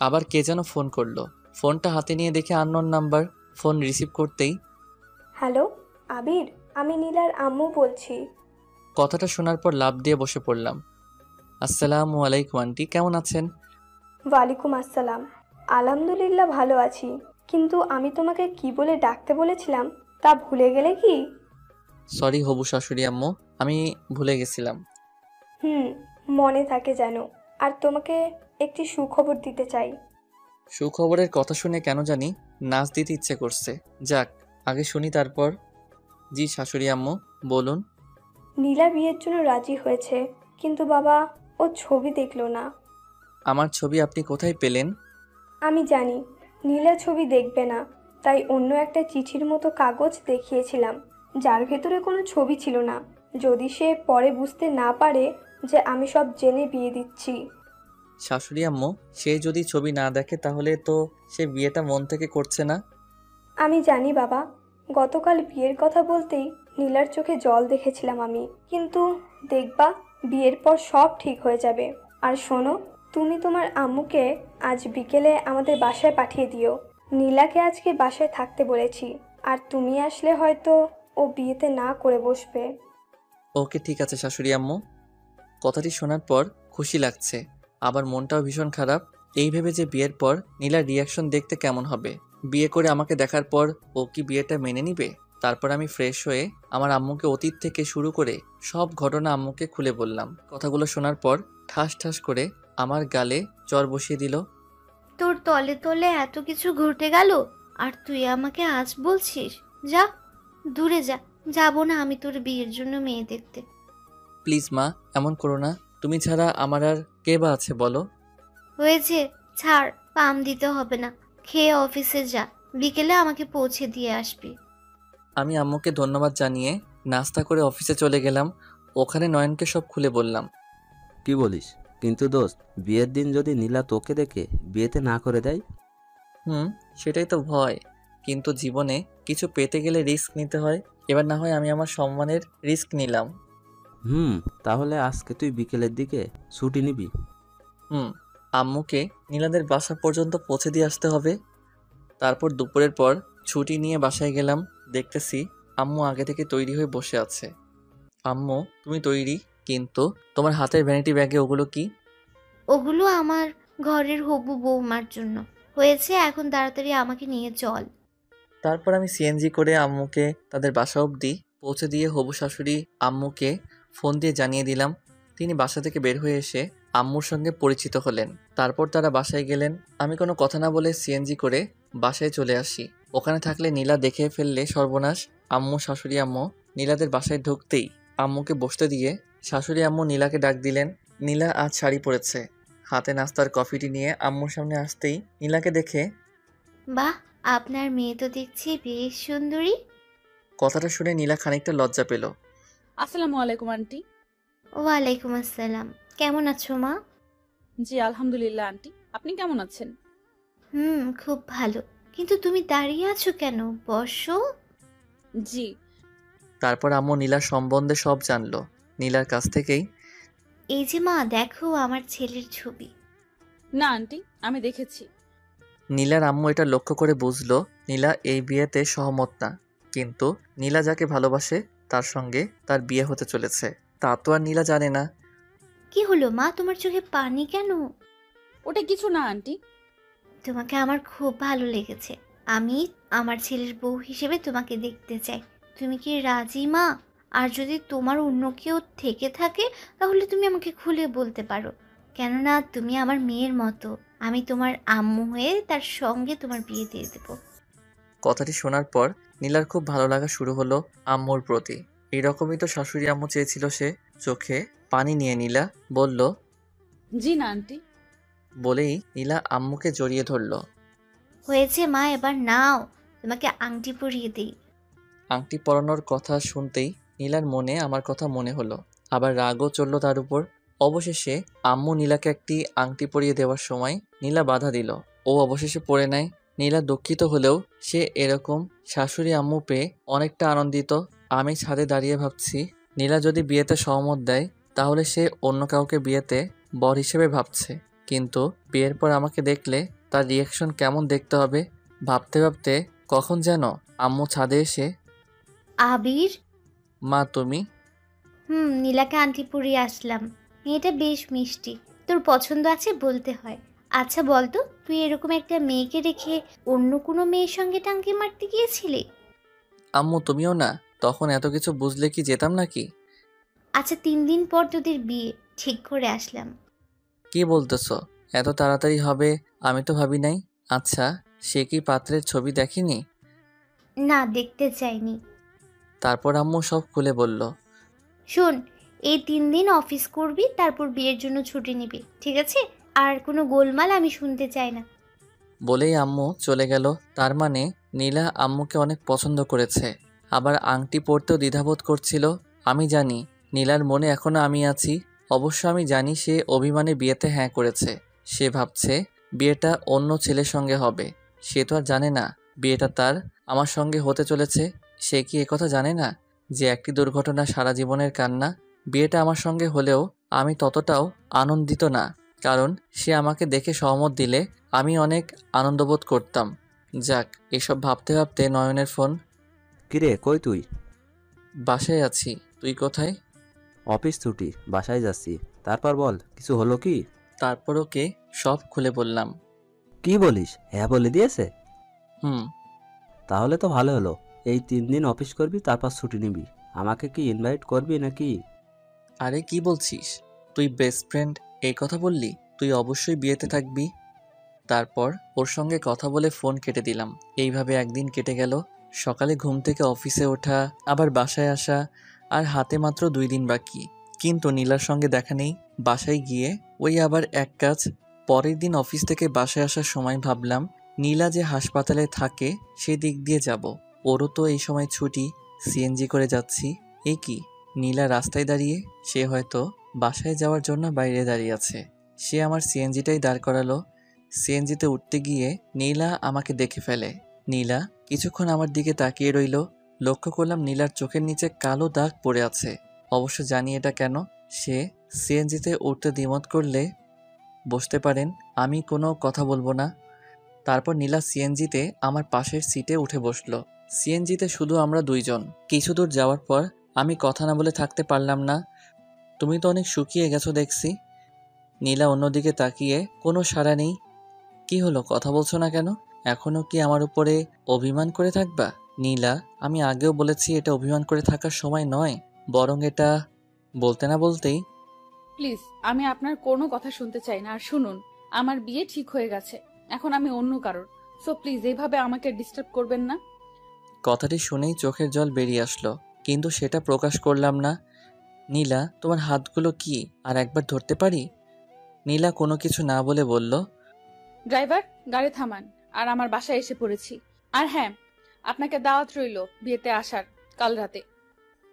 আবার কে যেন ফোন করলো। ফোনটা হাতে নিয়ে দেখে আননোন নাম্বার। ফোন রিসিভ করতেই হ্যালো আবির, আমি নীলার আম্মু বলছি। কথাটা শোনার পর লাফ দিয়ে বসে পড়লাম। আসসালামু আলাইকুম আন্টি, কেমন আছেন? ওয়ালাইকুম আসসালাম। আলহামদুলিল্লাহ ভালো আছি, কিন্তু আমি তোমাকে কি বলে ডাকতে বলেছিলাম তা ভুলে গেলে কি? সরি হবু শাশুড়ি আম্মু, আমি ভুলে গেছিলাম। মনে থাকে যেন। আর তোমাকে একটি সুখবর দিতে চাই। সুখবরের কথা শুনে কেন জানি নাচ দিতে ইচ্ছে করছে। যাক, আগে শুনি তারপর। জি শাশুড়ি আম্মু, বলুন। নীলা বিয়ের জন্য রাজি হয়েছে, কিন্তু বাবা ও ছবি দেখলো না। আমার ছবি আপনি কোথায় পেলেন? আমি জানি নীলা ছবি দেখবে না, তাই অন্য একটা চিঠির মতো কাগজ দেখিয়েছিলাম, যার ভেতরে কোনো ছবি ছিল না, যদি সে পরে বুঝতে না পারে যে আমি সব জেনে বিয়ে দিচ্ছি। শাশুড়ি আম্মু, সে যদি ছবি না দেখে তাহলে তো সে বিয়েটা মন থেকে করছে না। আমি জানি বাবা, গতকাল বিয়ের কথা বলতেই নীলার চোখে জল দেখেছিলাম আমি, কিন্তু দেখবা বিয়ের পর সব ঠিক হয়ে যাবে। আর শোনো, তুমি তোমার আম্মুকে আজ বিকেলে আমাদের বাসায় পাঠিয়ে দিও। নীলাকে আজকে বাসায় থাকতে বলেছি, আর তুমি আসলে হয়তো ও বিয়েতে না করে বসবে। ওকে ঠিক আছে শাশুড়ি আম্মু। কথাটি শোনার পর খুশি লাগছে, আবার মনটাও ভীষণ খারাপ। এই ভেবে যে বিয়ের পর নীলার রিয়াকশন দেখতে কেমন হবে। বিয়ে করে আমাকে দেখার পর ও কি বিয়েটা মেনে নিবে? তারপর আমি ফ্রেশ হয়ে আমার আম্মুকে অতীত থেকে শুরু করে সব ঘটনা আম্মুকে খুলে বললাম। কথাগুলো শোনার পর ঠাস ঠাস করে আমার গালে চর বসিয়ে দিল। তোর তলে তলে এত কিছু ঘটে গেল, আর তুই আমাকে আজ বলছিস? যা, দূরে যা। যাবো না আমি তোর বিয়ের জন্য মেয়ে দেখতে। প্লিজ মা, এমন করো না। তুমি ছাড়া আমার আর কে বা আছে বলো? হয়েছে, ছাড়, পাম দিতে হবে না। খেয়ে অফিসে যা, বিকেলে আমাকে পৌঁছে দিয়ে আসবি। আমি আম্মুকে ধন্যবাদ জানিয়ে নাস্তা করে অফিসে চলে গেলাম। ওখানে নয়নকে সব খুলে বললাম। কি বলিস? কিন্তু দোস্ত, বিয়ের দিন যদি নীলা তোকে দেখে বিয়েতে না করে দেয়? সেটাই তো ভয়। কিন্তু জীবনে কিছু পেতে গেলে রিস্ক নিতে হয়। এবার না হয় আমি আমার সম্মানের রিস্ক নিলাম। তাহলে আজকে তুই বিকেলের দিকে ছুটি নিবি? আম্মুকে নীলাদের বাসা পর্যন্ত পৌঁছে দিয়ে আসতে হবে। তারপর দুপুরের পর ছুটি নিয়ে বাসায় গেলাম। দেখতেছি আম্মু আগে থেকে তৈরি হয়ে বসে আছে। আম্মু, তুমি তৈরি, কিন্তু তোমার হাতের ভ্যানিটি ব্যাগে ওগুলো কি? ওগুলো আমার ঘরের হবু বৌমার জন্য। হয়েছে, এখন তাড়াতাড়ি আমাকে নিয়ে চল। তারপর আমি সিএনজি করে আম্মুকে তাদের বাসা অবধি পৌঁছে দিয়ে হবু শাশুড়ি আম্মুকে ফোন দিয়ে জানিয়ে দিলাম। তিনি বাসা থেকে বের হয়ে এসে আম্মুর সঙ্গে পরিচিত হলেন। তারপর তারা বাসায় গেলেন। আমি কোনো কথা না বলে সিএনজি করে বাসায় চলে আসি। ওখানে থাকলে নীলা দেখে ফেললে সর্বনাশ। আম্মু, শাশুড়ি আম্মু নীলাদের বাসায় ঢুকতেই আম্মুকে বসতে দিয়ে শাশুড়ি আম্মু নীলাকে ডাক দিলেন। নীলা আজ শাড়ি পরেছে। হাতে নাস্তার কফিটি নিয়ে আম্মুর সামনে আসতেই নীলাকে দেখে, বাহ, আপনার মেয়ে তো দেখছি বেশ সুন্দরী। কথাটা শুনে নীলা খানিকটা লজ্জা পেল। আসসালামু আলাইকুম আন্টি। ওয়ালাইকুম আসসালাম। কেমন আছো মা? জি আলহামদুলিল্লাহ আন্টি, আপনি কেমন আছেন? খুব ভালো। কিন্তু তুমি দাঁড়িয়ে আছো কেন? বসো। জি। তারপর আম্মু নীলার সম্বন্ধে সব জানলো নীলার কাছ থেকেই। এই যে মা, দেখো আমার ছেলের ছবি। না আন্টি, আমি দেখেছি। নীলার আম্মু এটা লক্ষ্য করে বুঝলো নীলা এই বিয়েতে সহমত না, কিন্তু নীলা যাকে ভালোবাসে তার সঙ্গে তার বিয়ে হতে চলেছে তা তো আর নীলা জানে না। কি হলো মা, তোমার চোখে পানি কেন? ওটা কিছু না আন্টি। তোমাকে আমার খুব ভালো লেগেছে। আমি আমার ছেলের বউ হিসেবে তোমাকে দেখতে চাই। তুমি কি রাজি মা? আর যদি তোমার অন্য কেউ থেকে থাকে তাহলে তুমি আমাকে খুলে বলতে পারো, কেননা তুমি আমার মেয়ের মতো। আমি তোমার আম্মু হয়ে তার সঙ্গে তোমার বিয়ে দিয়ে দেবো। কথাটি শোনার পর নীলার খুব ভালো লাগা শুরু হলো আম্মুর প্রতি। এরকমই তো শাশুড়ি আম্মু চেয়েছিল সে। চোখে পানি নিয়ে নীলা বলল, জি না আন্টি। বলেই নীলা আম্মুকে জড়িয়ে ধরল। হয়েছে মা, এবার নাও, তোমাকে আংটি পরিয়ে দিই। আংটি পরানোর কথা শুনতেই নীলার মনে আমার কথা মনে হলো, আবার রাগও চলল তার উপর। অবশেষে আম্মু নীলাকে একটি আংটি পরিয়ে দেওয়ার সময় নীলা বাধা দিল। ও অবশেষে পরে নেয়। নীলা দুঃখিত হলেও সে এরকম শাশুড়ি আম্মু পেয়ে অনেকটা আনন্দিত। আমি ছাদে দাঁড়িয়ে ভাবছি, নীলা যদি বিয়েতে সহমত দেয় তাহলে সে অন্য কাউকে বিয়েতে বর হিসেবে ভাবছে, কিন্তু বিয়ের পর আমাকে দেখলে তার রিয়াকশন কেমন দেখতে হবে ভাবতে ভাবতে কখন যেন আম্মু ছাদে এসে, আবির। মা তুমি? নীলাকে আংটি পরিয়ে আসলাম। মেয়েটা বেশ মিষ্টি, তোর পছন্দ আছে বলতে হয়। আচ্ছা বলতো, তুই এরকম একটা মেয়েকে রেখে অন্য কোনো মেয়ের সঙ্গে টাঙ্কি মারতে গিয়েছিলি? আম্মু তুমিও না, তখন এত কিছু বুঝলে কি যেতাম নাকি? আচ্ছা 3 দিন পর তোদের বিয়ে ঠিক করে আসলাম। কি বলতেছ? এত তাড়াতাড়ি হবে আমি তো ভাবি নাই। আচ্ছা সে কি পাত্রের ছবি দেখেনি? না, দেখতে চাইনি। তারপর আম্মু সব খুলে বলল। শোন, এই 3 দিন অফিস করবি, তারপর বিয়ের জন্য ছুটি নিবি, ঠিক আছে? আর কোনো গোলমাল আমি শুনতে চাই না। বলেই আম্মু চলে গেল। তার মানে নীলা আম্মুকে অনেক পছন্দ করেছে, আবার আংটি পরতেও দ্বিধাবোধ করছিল। আমি জানি নীলার মনে এখনো আমি আছি। অবশ্য আমি জানি সে অভিমানে বিয়েতে হ্যাঁ করেছে। সে ভাবছে বিয়েটা অন্য ছেলের সঙ্গে হবে। সে তো আর জানে না বিয়েটা তার আমার সঙ্গে হতে চলেছে। সে কি একথা জানে না যে একটি দুর্ঘটনা সারা জীবনের কান্না? বিয়েটা আমার সঙ্গে হলেও আমি ততটাও আনন্দিত না, কারণ সে আমাকে দেখে সহমত দিলে আমি অনেক আনন্দবোধ করতাম। যাক, এসব ভাবতে ভাবতে নয়নের ফোন। কিরে, কই তুই? বাসায় আছি, তুই কোথায়? অফিস ছুটি, বাসায় যাচ্ছি। তারপর বল, কিছু হলো কি? তারপর ওকে সব খুলে বললাম। কি বলিস, হ্যাঁ বলে দিয়েছে? হুম। তাহলে তো ভালো হলো। এই 3 দিন অফিস করবি, তারপর ছুটি নিবি। আমাকে কি ইনভাইট করবি নাকি? আরে কি বলছিস? তুই বেস্ট ফ্রেন্ড এই কথা বললি? তুই অবশ্যই বিয়েতে থাকবি। তারপর ওর সঙ্গে কথা বলে ফোন কেটে দিলাম। এইভাবে একদিন কেটে গেল। সকালে ঘুম থেকে অফিসে ওঠা, আবার বাসায় আসা, আর হাতে মাত্র 2 দিন বাকি। কিন্তু নীলার সঙ্গে দেখা নেই। বাসায় গিয়ে ওই আবার এক কাজ। পরের দিন অফিস থেকে বাসায় আসার সময় ভাবলাম নীলা যে হাসপাতালে থাকে সেদিক দিয়ে যাব। ওরও তো এই সময় ছুটি, সিএনজি করে যাচ্ছি। এ কি, নীলা রাস্তায় দাঁড়িয়ে? সে হয়তো বাসায় যাওয়ার জন্য বাইরে দাঁড়িয়ে আছে। সে আমার সিএনজিটাই দাঁড় করালো। সিএনজিতে উঠতে গিয়ে নীলা আমাকে দেখে ফেলে। নীলা কিছুক্ষণ আমার দিকে তাকিয়ে রইল। লক্ষ্য করলাম নীলার চোখের নিচে কালো দাগ পড়ে আছে। অবশ্য জানি এটা কেন। সে সিএনজিতে উঠতে দ্বিমত করলে বসতে পারেন, আমি কোনো কথা বলবো না। তারপর নীলা সিএনজিতে আমার পাশের সিটে উঠে বসলো। সিএনজিতে শুধু আমরা 2 জন। কিছু দূর যাওয়ার পর আমি কথা না বলে থাকতে পারলাম না। তুমি তো অনেক শুকিয়ে গেছো দেখছি। নীলা অন্যদিকে তাকিয়ে, কোনো সাড়া নেই। কি হলো, কথা বলছো না কেন? এখনো কি আমার উপরে অভিমান করে থাকবা? নীলা, আমি আগেও বলেছি এটা অভিমান করে থাকার সময় নয়, বরং এটা। বলতে না বলতেই, প্লিজ, আমি আপনার কোনো কথা শুনতে চাই না। আর শুনুন, আমার বিয়ে ঠিক হয়ে গেছে, এখন আমি অন্য কারোর। সো প্লিজ এইভাবে আমাকে ডিস্টার্ব করবেন না। কথাটি শুনেই চোখের জল বেরিয়ে আসলো, কিন্তু সেটা প্রকাশ করলাম না। নীলা, তোমার হাতগুলো কি আর একবার ধরতে পারি? নীলা কোনো কিছু না বলে বলল, ড্রাইভার, গাড়ি থামান। আর আমার বাসায় এসে পড়েছি। আর হ্যাঁ, আপনাকে দাওয়াত রইল বিয়েতে আসার কাল রাতে।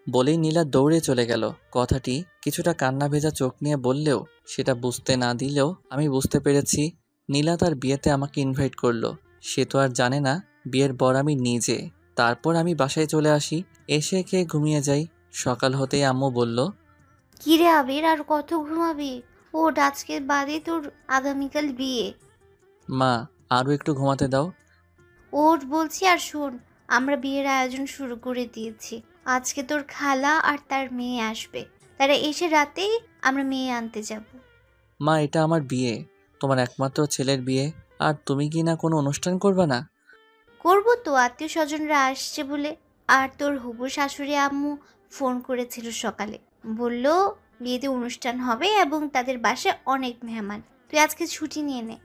বলেই নীলা দৌড়ে চলে গেল। কথাটি কিছুটা কান্না ভেজা চোখ নিয়ে বললেও সেটা বুঝতে না দিলেও আমি বুঝতে পেরেছি নীলা তার বিয়েতে আমাকে ইনভাইট করলো। সে তো আর জানে না বিয়ের বর আমি নিজে। তারপর আমি বাসায় চলে আসি, এসে খেয়ে ঘুমিয়ে যাই। সকাল হতেই আম্মু বলল, কিরে আবির, আর কত ঘুমাবি? ওঠ, আজকে বাদে তোর আগামীকাল বিয়ে। মা আরও একটু ঘুমাতে দাও। ওঠ বলছি। আর শোন, আমরা বিয়ের আয়োজন শুরু করে দিয়েছি। আজকে তোর খালা আর তার মেয়ে আসবে। তারা এসে রাতেই আমরা মেয়ে আনতে যাব। মা, এটা আমার বিয়ে, তোমার একমাত্র ছেলের বিয়ে, আর তুমি কি না কোনো অনুষ্ঠান করবে না? করবো তো, আত্মীয় স্বজনরা আসছে বলে। আর তোর হবু শাশুড়ি আম্মু ফোন করেছিল সকালে, বলল বিয়েতে অনুষ্ঠান হবে এবং তাদের বাসায় অনেক মেহমান, তুই আজকে ছুটি নিয়ে নে।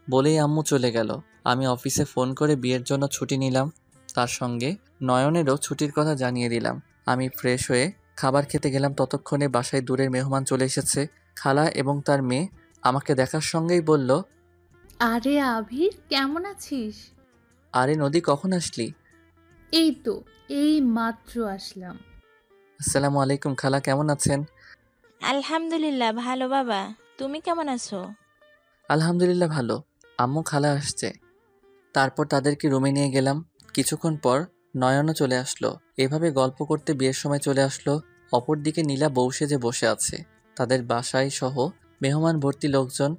বলেই আম্মু চলে গেল। আমি অফিসে ফোন করে বিয়ের জন্য ছুটি নিলাম, তার সঙ্গে নয়নেরও ছুটির কথা জানিয়ে দিলাম। আমি ফ্রেশ হয়ে খাবার খেতে গেলাম, ততক্ষণে বাসায় দূরের মেহমান চলে এসেছে। খালা এবং তার মেয়ে আমাকে দেখার সঙ্গেই বলল, আরে আবির, কেমন আছিস? আরে নদী, কখন আসলি? এই তো, এই মাত্র আসলাম। আসসালামু আলাইকুম খালা, কেমন আছেন? আলহামদুলিল্লাহ ভালো বাবা, তুমি কেমন আছো? আলহামদুলিল্লাহ ভালো। আম্মু খালা আসছে। তারপর তাদেরকে রুমে নিয়ে গেলাম। কিছুক্ষণ পর নয়নও চলে আসলো। এভাবে গল্প করতে বিয়ের সময় চলে আসলো। অপরদিকে নীলা বউ সেজে বসে আছে। তাদের বাসায় সহ মেহমান ভর্তি লোকজন।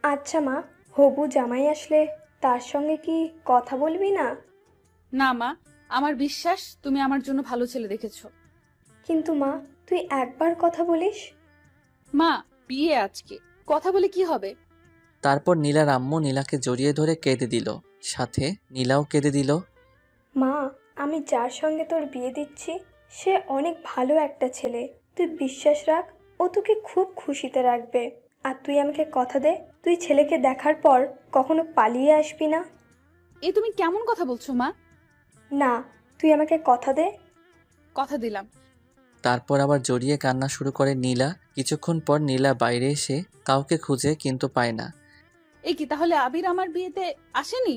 আচ্ছা মা, হবু জামাই আসলে তার সঙ্গে কি কথা বলবি না? না মা, আমার বিশ্বাস তুমি আমার জন্য ভালো ছেলে দেখেছো। কিন্তু মা, তুই একবার কথা বলিস। মা, বিয়ে আজকে, কথা বলে কি হবে? তারপর নীলার আম্মু নীলাকে জড়িয়ে ধরে কেঁদে দিল, সাথে নীলাও কেঁদে দিল। মা, আমি যার সঙ্গে তোর বিয়ে দিচ্ছি সে অনেক ভালো একটা ছেলে, তুই বিশ্বাস রাখ, ও তোকে খুব খুশিতে রাখবে। আর তুই আমাকে কথা দে, তুই ছেলেকে দেখার পর কখনো পালিয়ে আসবি না। এ তুমি কেমন কথা বলছো মা? না, তুই আমাকে কথা দে। কথা দিলাম। তারপর আবার জড়িয়ে কান্না শুরু করে নীলা। কিছুক্ষণ পর নীলা বাইরে এসে কাউকে খুঁজে কিন্তু পায় না। এ কি, তাহলে আবির আমার বিয়েতে আসেনি?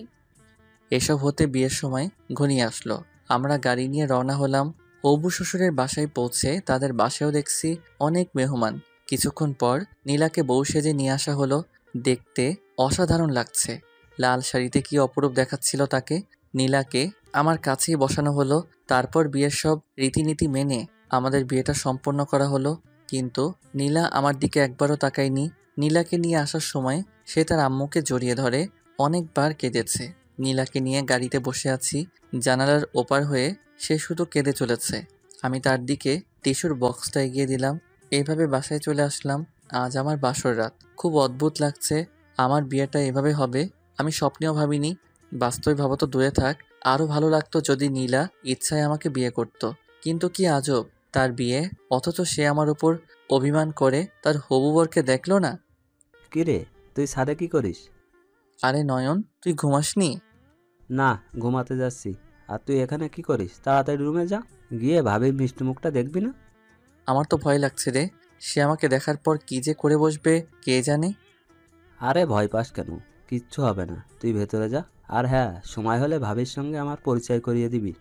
এসব হতে বিয়ের সময় ঘনিয়ে আসলো। আমরা গাড়ি নিয়ে রওনা হলাম। হবু শ্বশুরের বাসায় পৌঁছে তাদের বাসায়ও দেখছি অনেক মেহমান। কিছুক্ষণ পর নীলাকে বউ সেজে নিয়ে আসা হলো। দেখতে অসাধারণ লাগছে। লাল শাড়িতে কি অপরূপ দেখাচ্ছিল তাকে। নীলাকে আমার কাছেই বসানো হলো। তারপর বিয়ের সব রীতিনীতি মেনে আমাদের বিয়েটা সম্পন্ন করা হলো। কিন্তু নীলা আমার দিকে একবারও তাকায়নি। নীলাকে নিয়ে আসার সময় সে তার আম্মুকে জড়িয়ে ধরে অনেকবার কেঁদেছে। নীলাকে নিয়ে গাড়িতে বসে আছি, জানালার ওপার হয়ে সে শুধু কেঁদে চলেছে। আমি তার দিকে টিস্যুর বক্সটা এগিয়ে দিলাম। এইভাবে বাসায় চলে আসলাম। আজ আমার বাসর রাত। খুব অদ্ভুত লাগছে। আমার বিয়েটা এভাবে হবে আমি স্বপ্নেও ভাবিনি। বাস্তবে ভাবা তো দূরে থাক, আরও ভালো লাগতো যদি নীলা ইচ্ছায় আমাকে বিয়ে করত। কিন্তু কি আজব, তার বিয়ে, অথচ সে আমার উপর অভিমান করে তার হবু বরকে দেখলো না। কিরে, তুই ছাদে কি করিস? আরে নয়ন, তুই ঘুমাসনি? না, ঘুমাতে যাচ্ছি। আর তুই এখানে কি করিস? তাড়াতাড়ি রুমে যা, গিয়ে ভাবির মিষ্টি মুখটা দেখবি না? আমার তো ভয় লাগছে রে। সে আমাকে দেখার পর কি যে করে বসবে কে জানে। আরে ভয় পাস কেন? কিচ্ছু হবে না, তুই ভেতরে যা। আর হ্যাঁ, সময় হলে ভাবির সঙ্গে আমার পরিচয় করিয়ে দিবি।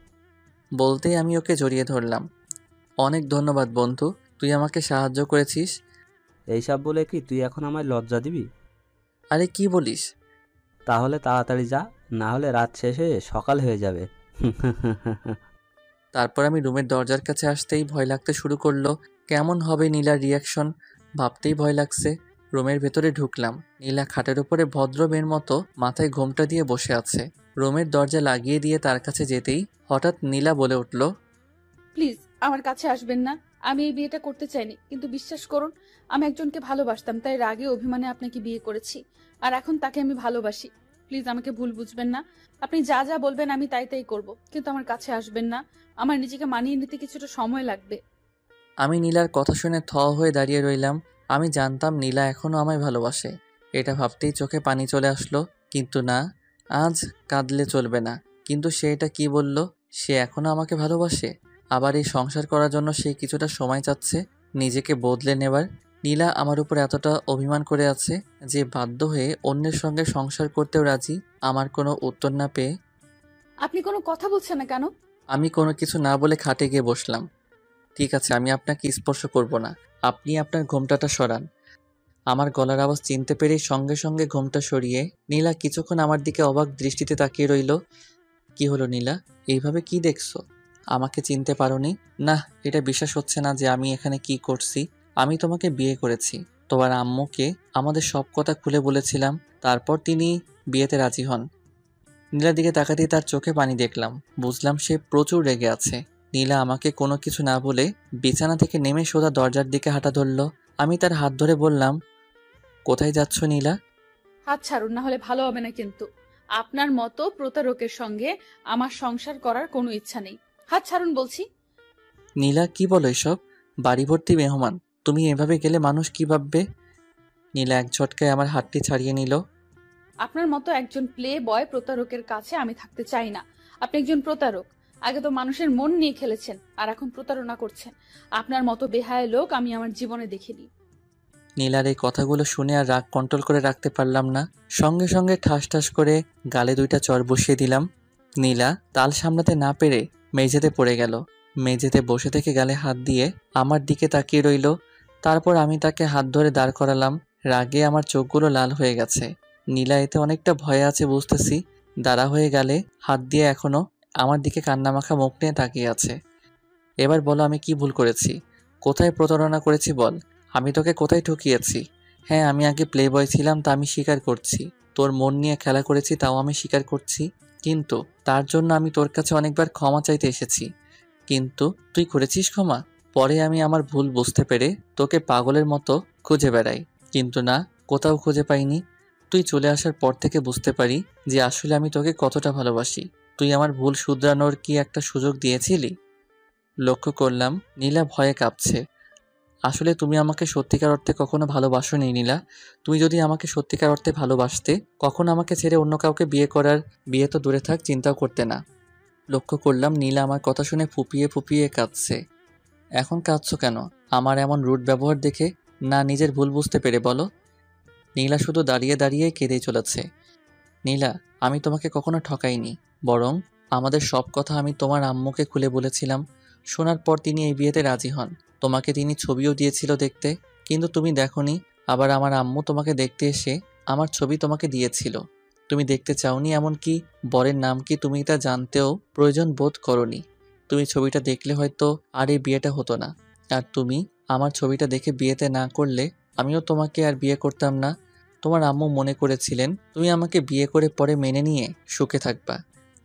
বলতেই আমি ওকে জড়িয়ে ধরলাম। অনেক ধন্যবাদ বন্ধু, তুই আমাকে সাহায্য করেছিস। এইসব বলে কি তুই এখন আমায় লজ্জা দিবি? আরে কি বলিস? তাহলে তাড়াতাড়ি যা, না হলে রাত শেষে সকাল হয়ে যাবে। তারপর আমি রুমের দরজার কাছে আসতেই ভয় লাগতে শুরু করলো। কেমন হবে নীলার রিয়াকশন ভাবতেই ভয় লাগছে। রুমের ভেতরে ঢুকলাম। নীলা খাটের উপরে ভদ্র মেয়ের মতো মাথায় ঘোমটা দিয়ে বসে আছে। রুমের দরজা লাগিয়ে দিয়ে তার কাছে যেতেই হঠাৎ নীলা বলে উঠল, প্লিজ আমার কাছে আসবেন না। আমি এই বিয়েটা করতে চাইনি, কিন্তু বিশ্বাস করুন আমি একজনকে ভালোবাসতাম, তাই রাগে অভিমানে আপনাকে বিয়ে করেছি। আর এখন তাকে আমি ভালোবাসি। প্লিজ আমাকে ভুল বুঝবেন না। আপনি যা যা বলবেন আমি তাই তাই করব, কিন্তু আমার কাছে আসবেন না। আমার নিজেকে মানিয়ে নিতে কিছুটা সময় লাগবে। আমি নীলার কথা শুনে থ হয়ে দাঁড়িয়ে রইলাম। আমি জানতাম নীলা এখনও আমায় ভালোবাসে। এটা ভাবতেই চোখে পানি চলে আসলো। কিন্তু না, আজ কাঁদলে চলবে না। কিন্তু সে এটা কি বলল? সে এখনও আমাকে ভালোবাসে? আবার এই সংসার করার জন্য সে কিছুটা সময় চাচ্ছে নিজেকে বদলে নেবার। নীলা আমার উপর এতটা অভিমান করে আছে যে বাধ্য হয়ে অন্যের সঙ্গে সংসার করতেও রাজি। আমার কোনো উত্তর না পেয়ে আপনি কোনো কথা বলছেন না কেন? আমি কোনো কিছু না বলে খাটে গিয়ে বসলাম। ঠিক আছে, আমি আপনাকে স্পর্শ করব না। আপনি আপনার ঘোমটাটা সরান। আমার গলার আওয়াজ চিনতে পেরেই সঙ্গে সঙ্গে ঘোমটা সরিয়ে নীলা কিছুক্ষণ আমার দিকে অবাক দৃষ্টিতে তাকিয়ে রইল। কি হলো নীলা, এইভাবে কি দেখছো? আমাকে চিনতে পারোনি? না, এটা বিশ্বাস হচ্ছে না যে আমি এখানে কি করছি। আমি তোমাকে বিয়ে করেছি। তোমার আম্মুকে আমাদের সব কথা খুলে বলেছিলাম, তারপর তিনি বিয়েতে রাজি হন। নীলার দিকে তাকাতেই তার চোখে পানি দেখলাম। বুঝলাম সে প্রচুর রেগে আছে। নীলা আমাকে কোনো কিছু না বলে বিছানা থেকে নেমে সোজা দরজার দিকে হাঁটা ধরল। আমি তার হাত ধরে বললাম, কোথায় যাচ্ছ নীলা? হাত ছাড়ুন, না হলে ভালো হবে না। কিন্তু আপনার মতো প্রতারকের সঙ্গে আমার সংসার করার কোনো ইচ্ছা নেই। হাত ছাড়ুন বলছি। নীলা, কি বলো এসব? বাড়ি ভর্তি মেহমান, তুমি এভাবে গেলে মানুষ কি ভাববে? নীলা এক ঝটকায় আমার হাতটি ছাড়িয়ে নিল। আপনার মতো একজন প্লে বয় প্রতারকের কাছে আমি থাকতে চাই না। আপনি একজন প্রতারক। আগে তো মানুষের মন নিয়ে খেলেছেন, আর এখন প্রতারণা করছেন। আপনার মতো বেহায়া লোক আমি আমার জীবনে দেখিনি। নীলার এই কথাগুলো শুনে আর রাগ কন্ট্রোল করে রাখতে পারলাম না। সঙ্গে সঙ্গে ঠাস ঠাস করে গালে 2টা চড় বসিয়ে দিলাম। নীলা তাল সামলাতে না পেরে মেঝেতে পড়ে গেল। মেঝেতে বসে থেকে গালে হাত দিয়ে আমার দিকে তাকিয়ে রইল। তারপর আমি তাকে হাত ধরে দাঁড় করালাম। রাগে আমার চোখগুলো লাল হয়ে গেছে। নীলা এতে অনেকটা ভয়ে আছে বুঝতেছি। দাঁড়া হয়ে গেলে হাত দিয়ে এখনো আমার দিকে কান্নামাখা মুখ নিয়ে তাকিয়ে আছে। এবার বলো, আমি কি ভুল করেছি? কোথায় প্রতারণা করেছি বল? আমি তোকে কোথায় ঠকিয়েছি? হ্যাঁ, আমি আগে প্লে বয় ছিলাম, তা আমি স্বীকার করছি। তোর মন নিয়ে খেলা করেছি, তাও আমি স্বীকার করছি। কিন্তু তার জন্য আমি তোর কাছে অনেকবার ক্ষমা চাইতে এসেছি, কিন্তু তুই করেছিস ক্ষমা? পরে আমি আমার ভুল বুঝতে পেরে তোকে পাগলের মতো খুঁজে বেড়াই, কিন্তু না, কোথাও খুঁজে পাইনি। তুই চলে আসার পর থেকে বুঝতে পারি যে আসলে আমি তোকে কতটা ভালোবাসি। তুই আমার ভুল শুধরানোর কি একটা সুযোগ দিয়েছিলি? লক্ষ্য করলাম নীলা ভয়ে কাঁপছে। আসলে তুমি আমাকে সত্যিকার অর্থে কখনো ভালোবাসোনি নীলা। তুমি যদি আমাকে সত্যিকার অর্থে ভালোবাসতে, কখনো আমাকে ছেড়ে অন্য কাউকে বিয়ে তো দূরে থাক, চিন্তাও করতে না। লক্ষ্য করলাম নীলা আমার কথা শুনে ফুপিয়ে ফুপিয়ে কাঁদছে। এখন কাঁদছো কেন? আমার এমন রুড ব্যবহার দেখে, না নিজের ভুল বুঝতে পেরে বলো? নীলা শুধু দাঁড়িয়ে দাঁড়িয়ে কেঁদেই চলেছে। নীলা, আমি তোমাকে কখনো ঠকাইনি, বরং আমাদের সব কথা আমি তোমার আম্মুকে খুলে বলেছিলাম। শোনার পর তিনি এই বিয়েতে রাজি হন। তোমাকে তিনি ছবিও দিয়েছিল দেখতে, কিন্তু তুমি দেখোনি। আবার আমার আম্মু তোমাকে দেখতে এসে আমার ছবি তোমাকে দিয়েছিল, তুমি দেখতে চাওনি। এমনকি বরের নাম কি তুমি তা জানতেও প্রয়োজন বোধ করনি। তুমি ছবিটা দেখলে হয়তো আর এই বিয়েটা হতো না। আর তুমি আমার ছবিটা দেখে বিয়েতে না করলে আমিও তোমাকে আর বিয়ে করতাম না। তোমার আম্মু মনে করেছিলেন তুমি আমাকে বিয়ে করে পরে মেনে নিয়ে সুখে থাকবা,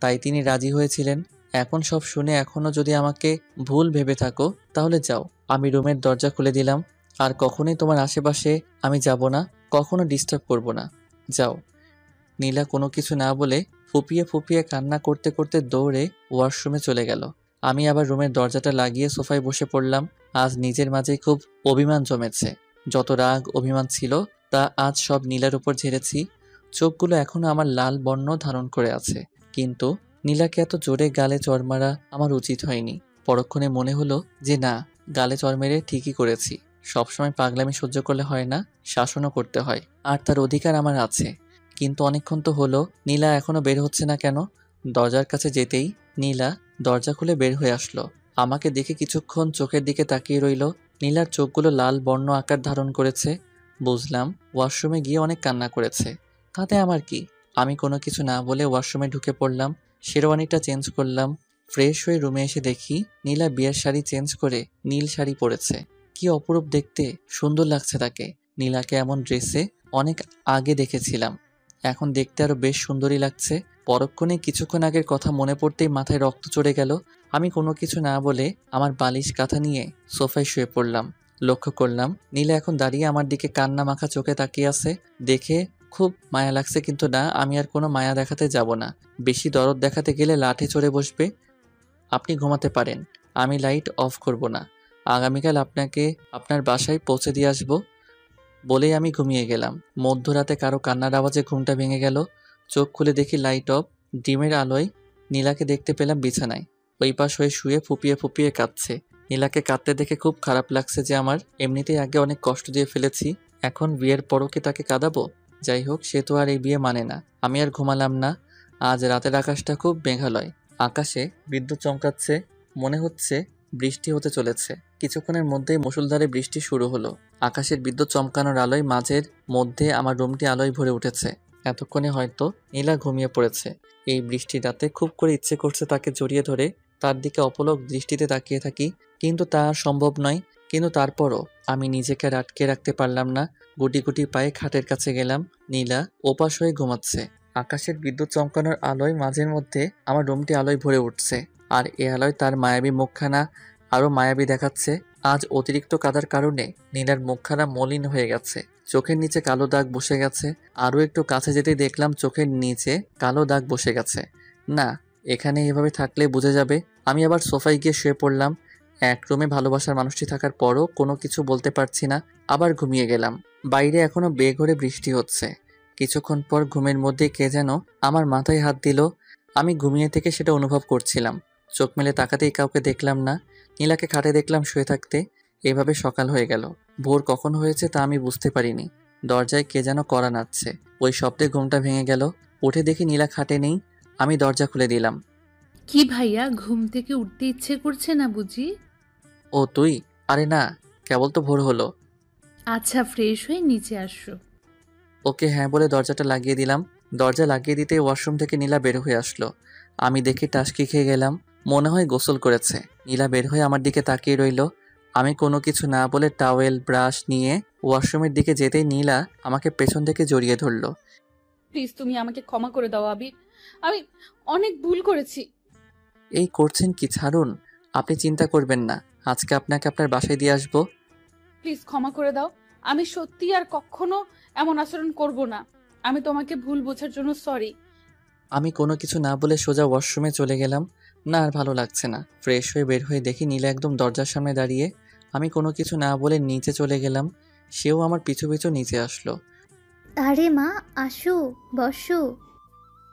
তাই তিনি রাজি হয়েছিলেন। এখন সব শুনে এখনো যদি আমাকে ভুল ভেবে থাকো, তাহলে যাও। আমি রুমের দরজা খুলে দিলাম। আর কখনোই তোমার আশেপাশে আমি যাব না, কখনো ডিস্টার্ব করব না, যাও। নীলা কোনো কিছু না বলে ফুপিয়ে ফুপিয়ে কান্না করতে করতে দৌড়ে ওয়াশরুমে চলে গেল। আমি আবার রুমের দরজাটা লাগিয়ে সোফায় বসে পড়লাম। আজ নিজের মাঝেই খুব অভিমান জমেছে। যত রাগ অভিমান ছিল তা আজ সব নীলার উপর ঝেড়েছি। চোখগুলো এখনো আমার লাল বর্ণ ধারণ করে আছে, কিন্তু নীলাকে এত জোরে গালে চড় মারা আমার উচিত হয়নি। পরক্ষণে মনে হলো যে না, গালে চড় মেরে ঠিকই করেছি। সবসময় পাগলামি সহ্য করলে হয় না, শাসনও করতে হয়, আর তার অধিকার আমার আছে। কিন্তু অনেকক্ষণ তো হলো, নীলা এখনো বের হচ্ছে না কেন? দরজার কাছে যেতেই নীলা দরজা খুলে বের হয়ে আসলো। আমাকে দেখে কিছুক্ষণ চোখের দিকে তাকিয়ে রইল। নীলার চোখগুলো লাল বর্ণ আকার ধারণ করেছে। বুঝলাম ওয়াশরুমে গিয়ে অনেক কান্না করেছে। তাতে আমার কি? আমি কোনো কিছু না বলে ওয়াশরুমে ঢুকে পড়লাম। শেরওয়ানিটা চেঞ্জ করলাম। ফ্রেশ হয়ে রুমে এসে দেখি নীলা বিয়ের শাড়ি চেঞ্জ করে নীল শাড়ি পরেছে। কি অপরূপ দেখতে, সুন্দর লাগছে তাকে। নীলাকে এমন ড্রেসে অনেক আগে দেখেছিলাম, এখন দেখতে আরো বেশ সুন্দরী লাগছে। পরক্ষণে কিছুক্ষণ আগের কথা মনে পড়তেই মাথায় রক্ত চড়ে গেল। আমি কোনো কিছু না বলে আমার বালিশ কাঁথা নিয়ে সোফায় শুয়ে পড়লাম। লক্ষ্য করলাম নীলা এখন দাঁড়িয়ে আমার দিকে কান্না মাখা চোখে তাকিয়ে আছে। দেখে খুব মায়া লাগছে, কিন্তু না, আমি আর কোনো মায়া দেখাতে যাব না। বেশি দরদ দেখাতে গেলে লাঠি চড়ে বসবে। আপনি ঘুমাতে পারেন, আমি লাইট অফ করব না। আগামীকাল আপনাকে আপনার বাসায় পৌঁছে দিয়ে আসবো, বলেই আমি ঘুমিয়ে গেলাম। মধ্যরাতে কারো কান্নার আওয়াজে ঘুমটা ভেঙে গেল। চোখ খুলে দেখি লাইট অফ। ডিমের আলোয় নীলাকে দেখতে পেলাম বিছানায় ওই পাশ হয়ে শুয়ে ফুপিয়ে ফুপিয়ে কাঁদছে। নীলাকে কাঁদতে দেখে খুব খারাপ লাগছে যে আমার এমনিতেই আগে অনেক কষ্ট দিয়ে ফেলেছি, এখন বিয়ের পরও কি তাকে কাঁদাবো? যাই হোক, সে তো আর এই বিয়ে মানে না। আমি আর ঘুমালাম না। আজ রাতের আকাশটা খুব মেঘালয়। আকাশে বিদ্যুৎ চমকাচ্ছে, মনে হচ্ছে বৃষ্টি হতে চলেছে। কিছুক্ষণের মধ্যেই মুষলধারে বৃষ্টি শুরু হলো। আকাশের বিদ্যুৎ চমকানোর আলোয় মাঝের মধ্যে আমার রুমটি আলোয় ভরে উঠেছে। এতক্ষণে হয়তো নীলা ঘুমিয়ে পড়েছে। এই বৃষ্টির রাতে খুব করে ইচ্ছে করছে তাকে জড়িয়ে ধরে তার দিকে অপলক দৃষ্টিতে তাকিয়ে থাকি, কিন্তু তা আর সম্ভব নয়। কিন্তু তারপরও আমি নিজেকে আর আটকে রাখতে পারলাম না। গুটি গুটি পায়ে খাটের কাছে গেলাম। নীলা ওপাশ হয়ে ঘুমাচ্ছে। আকাশের বিদ্যুৎ চমকানোর আলোয় মাঝের মধ্যে আমার রুমটি আলোয় ভরে উঠছে, আর এ আলোয় তার মায়াবী মুখখানা আরও মায়াবী দেখাচ্ছে। আজ অতিরিক্ত কাদার কারণে নীলার মুখখানা মলিন হয়ে গেছে, চোখের নিচে কালো দাগ বসে গেছে। আরও একটু কাছে যেতেই দেখলাম চোখের নিচে কালো দাগ বসে গেছে। না, এখানে এভাবে থাকলে বুঝে যাবে। আমি আবার সোফায় গিয়ে শুয়ে পড়লাম। এক রুমে ভালোবাসার মানুষটি থাকার পরও কোনো কিছু বলতে পারছি না, আবার ঘুমিয়ে গেলাম। বাইরে এখনো বেঘরে বৃষ্টি হচ্ছে। কিছুক্ষণ পর ঘুমের মধ্যে কে যেন আমার মাথায় হাত দিল। আমি ঘুমিয়ে থেকে সেটা অনুভব করছিলাম। চোখ মেলে তাকাতেই কাউকে দেখলাম না। নীলাকে খাটে দেখলাম শুয়ে থাকতে। এভাবে সকাল হয়ে গেল। ভোর কখন হয়েছে তা আমি বুঝতে পারিনি। দরজায় কে যেন কড়া নাড়ছে। ওই শব্দে ঘুমটা ভেঙে গেল। উঠে দেখি নীলা খাটে নেই। আমি দরজা খুলে দিলাম। কি ভাইয়া, ঘুম থেকে উঠতে ইচ্ছে করছে না বুঝি? ও তুই? আরে না, কেবল তো ভোর হলো। আচ্ছা, ফ্রেশ হয়ে নিচে আসো। ওকে হ্যাঁ বলে দরজাটা লাগিয়ে দিলাম। দরজা লাগিয়ে দিতে ওয়াশরুম থেকে নীলা বের হয়ে আসলো। আমি দেখে টাসকি খেয়ে গেলাম। মনে হয় গোসল করেছে। নীলা বের হয়ে আমার দিকে তাকিয়ে রইল। আমি কোনো কিছু না বলে টাওয়েল ব্রাশ নিয়ে ওয়াশরুমের দিকে যেতেই নীলা আমাকে পেছন থেকে জড়িয়ে ধরলো। প্লিজ তুমি আমাকে ক্ষমা করে দাও আবির, আমি অনেক ভুল করেছি। এই করছেন কি, ছাড়ুন। আপনি চিন্তা করবেন না, আজকে আপনাকে আপনার বাসায় দিয়ে আসবো। প্লিজ ক্ষমা করে দাও, আমি সত্যি আর কখনো এমন আচরণ করব না। আমি তোমাকে ভুল বোঝার জন্য সরি। আমি কোনো কিছু না বলে সোজা ওয়াশরুমে চলে গেলাম। না আর ভালো লাগছে না। ফ্রেশ হয়ে বের হয়ে দেখি নীলা একদম দরজার সামনে দাঁড়িয়ে। আমি কোনো কিছু না বলে নিচে চলে গেলাম। সেও আমার পিছু পিছু নিচে আসলো। আরে মা, আসো, বসো।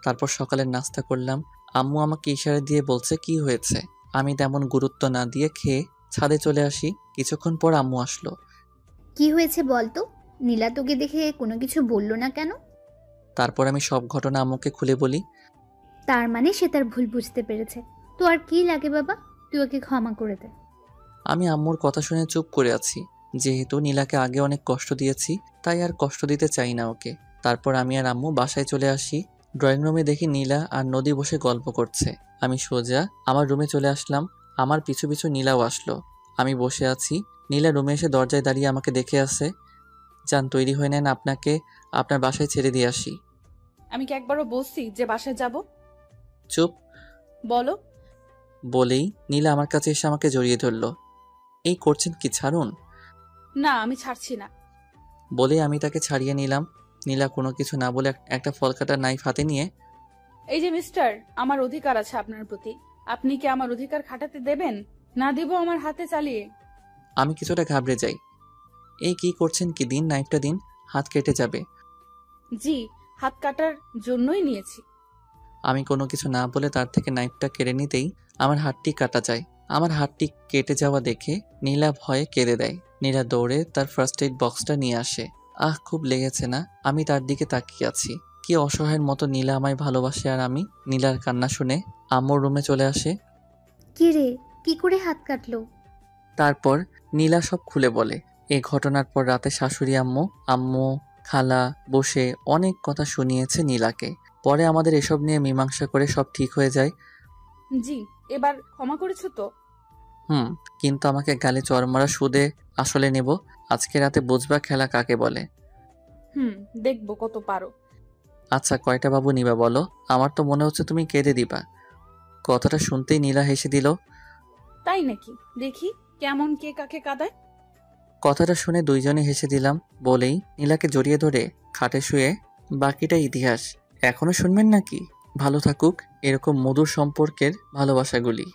তারপর সকালের নাস্তা করলাম। আম্মু আমাকে ইশারা দিয়ে বলছে কি হয়েছে। আমি তেমন গুরুত্ব না দিয়ে খেয়ে ছাদে চলে আসি। কিছুক্ষণ পর আম্মু আসলো। কি হয়েছে বলতো? নীলা তোকে দেখে কোনো কিছু বললো না কেন? তারপর আমি সব ঘটনা আম্মুকে খুলে বলি। তার মানে সে তার ভুল বুঝতে পেরেছে। তো আর কি লাগে বাবা, তুই ওকে ক্ষমা করে দে। আমি আম্মুর কথা শুনে চুপ করে আছি। যেহেতু নীলাকে আগে অনেক কষ্ট দিয়েছি, তাই আর কষ্ট দিতে চাই না ওকে। তারপর আমি আর আম্মু বাসায় চলে আসি। ড্রয়িং রুমে দেখি নীলা আর নদী বসে গল্প করছে। আমি সোজা আমার রুমে চলে আসলাম। আমার পিছু পিছু নীলাও আসলো। আমি বসে আছি। নীলা রুমে এসে দরজায় দাঁড়িয়ে আমাকে দেখে আসে। যান, তৈরি হয়ে নেন, আপনাকে আপনার বাসায় ছেড়ে দিয়ে আসি। আমি কি একবারও বলছি যে বাসায় যাব? চুপ। বলো। বলেই নীলা আমার কাছে এসে আমাকে জড়িয়ে ধরলো। এই করছেন কি, ছাড়ুন। না, আমি ছাড়ছি না। বলে আমি তাকে ছাড়িয়ে নিলাম। নীলা কোনো কিছু না বলে একটা ফল কাটার নাইফ হাতে নিয়ে, এই যে মিস্টার, আমার অধিকার আছে আপনার প্রতি। আপনি কি আমার অধিকার খাটাতে দেবেন? না দিব আমার হাতে চালিয়ে। আমি কিছুটা ঘাবড়ে যাই। এই কি করছেন কি, দিন নাইফটা দিন, হাত কেটে যাবে। জি, হাত কাটার জন্যই নিয়েছি। আমি কোনো কিছু না বলে তার থেকে নাইফটা কেড়ে নিতেই আমার হাতটি কাটা যায়। আমার হাতটি কেটে যাওয়া দেখে নীলা ভয়ে কেঁদে দেয়। নীলা দৌড়ে তার ফার্স্ট এইড বক্সটা নিয়ে আসে। আহ, খুব লেগেছে না? আমি তার দিকে তাকিয়ে আছি। কি অসহায়ের মতো নীলা আমায় ভালোবাসে। আর আমি নীলার কান্না শুনে আম্মুর রুমে চলে আসে। কি রে, কি করে হাত কাটলো? তারপর নীলা সব খুলে বলে। এই ঘটনার পর রাতে শাশুড়ি আম্মু খালা বসে অনেক কথা শুনিয়েছে নীলাকে। পরে আমাদের এসব নিয়ে মীমাংসা করে সব ঠিক হয়ে যায়। জি, এবার ক্ষমা করেছো তো? কিন্তু আমাকে গালে চড় মারা সুদে আসলে নেব। আজকে রাতে বুঝবা খেলা কাকে বলে। দেখবো কত পারো। আচ্ছা, কয়টা বাবু নিবা বলো? আমার তো মনে হচ্ছে তুমি কেঁদে দিবা। কথাটা শুনতেই নীলা হেসে দিল। তাই নাকি? দেখি কেমন কে কাকে কাঁদায়। কথাটা শুনে দুইজনে হেসে দিলাম। বলেই নীলাকে জড়িয়ে ধরে খাটে শুয়ে বাকিটা ইতিহাস। এখনো শুনবেন নাকি? ভালো থাকুক এরকম মধুর সম্পর্কের ভালোবাসাগুলি।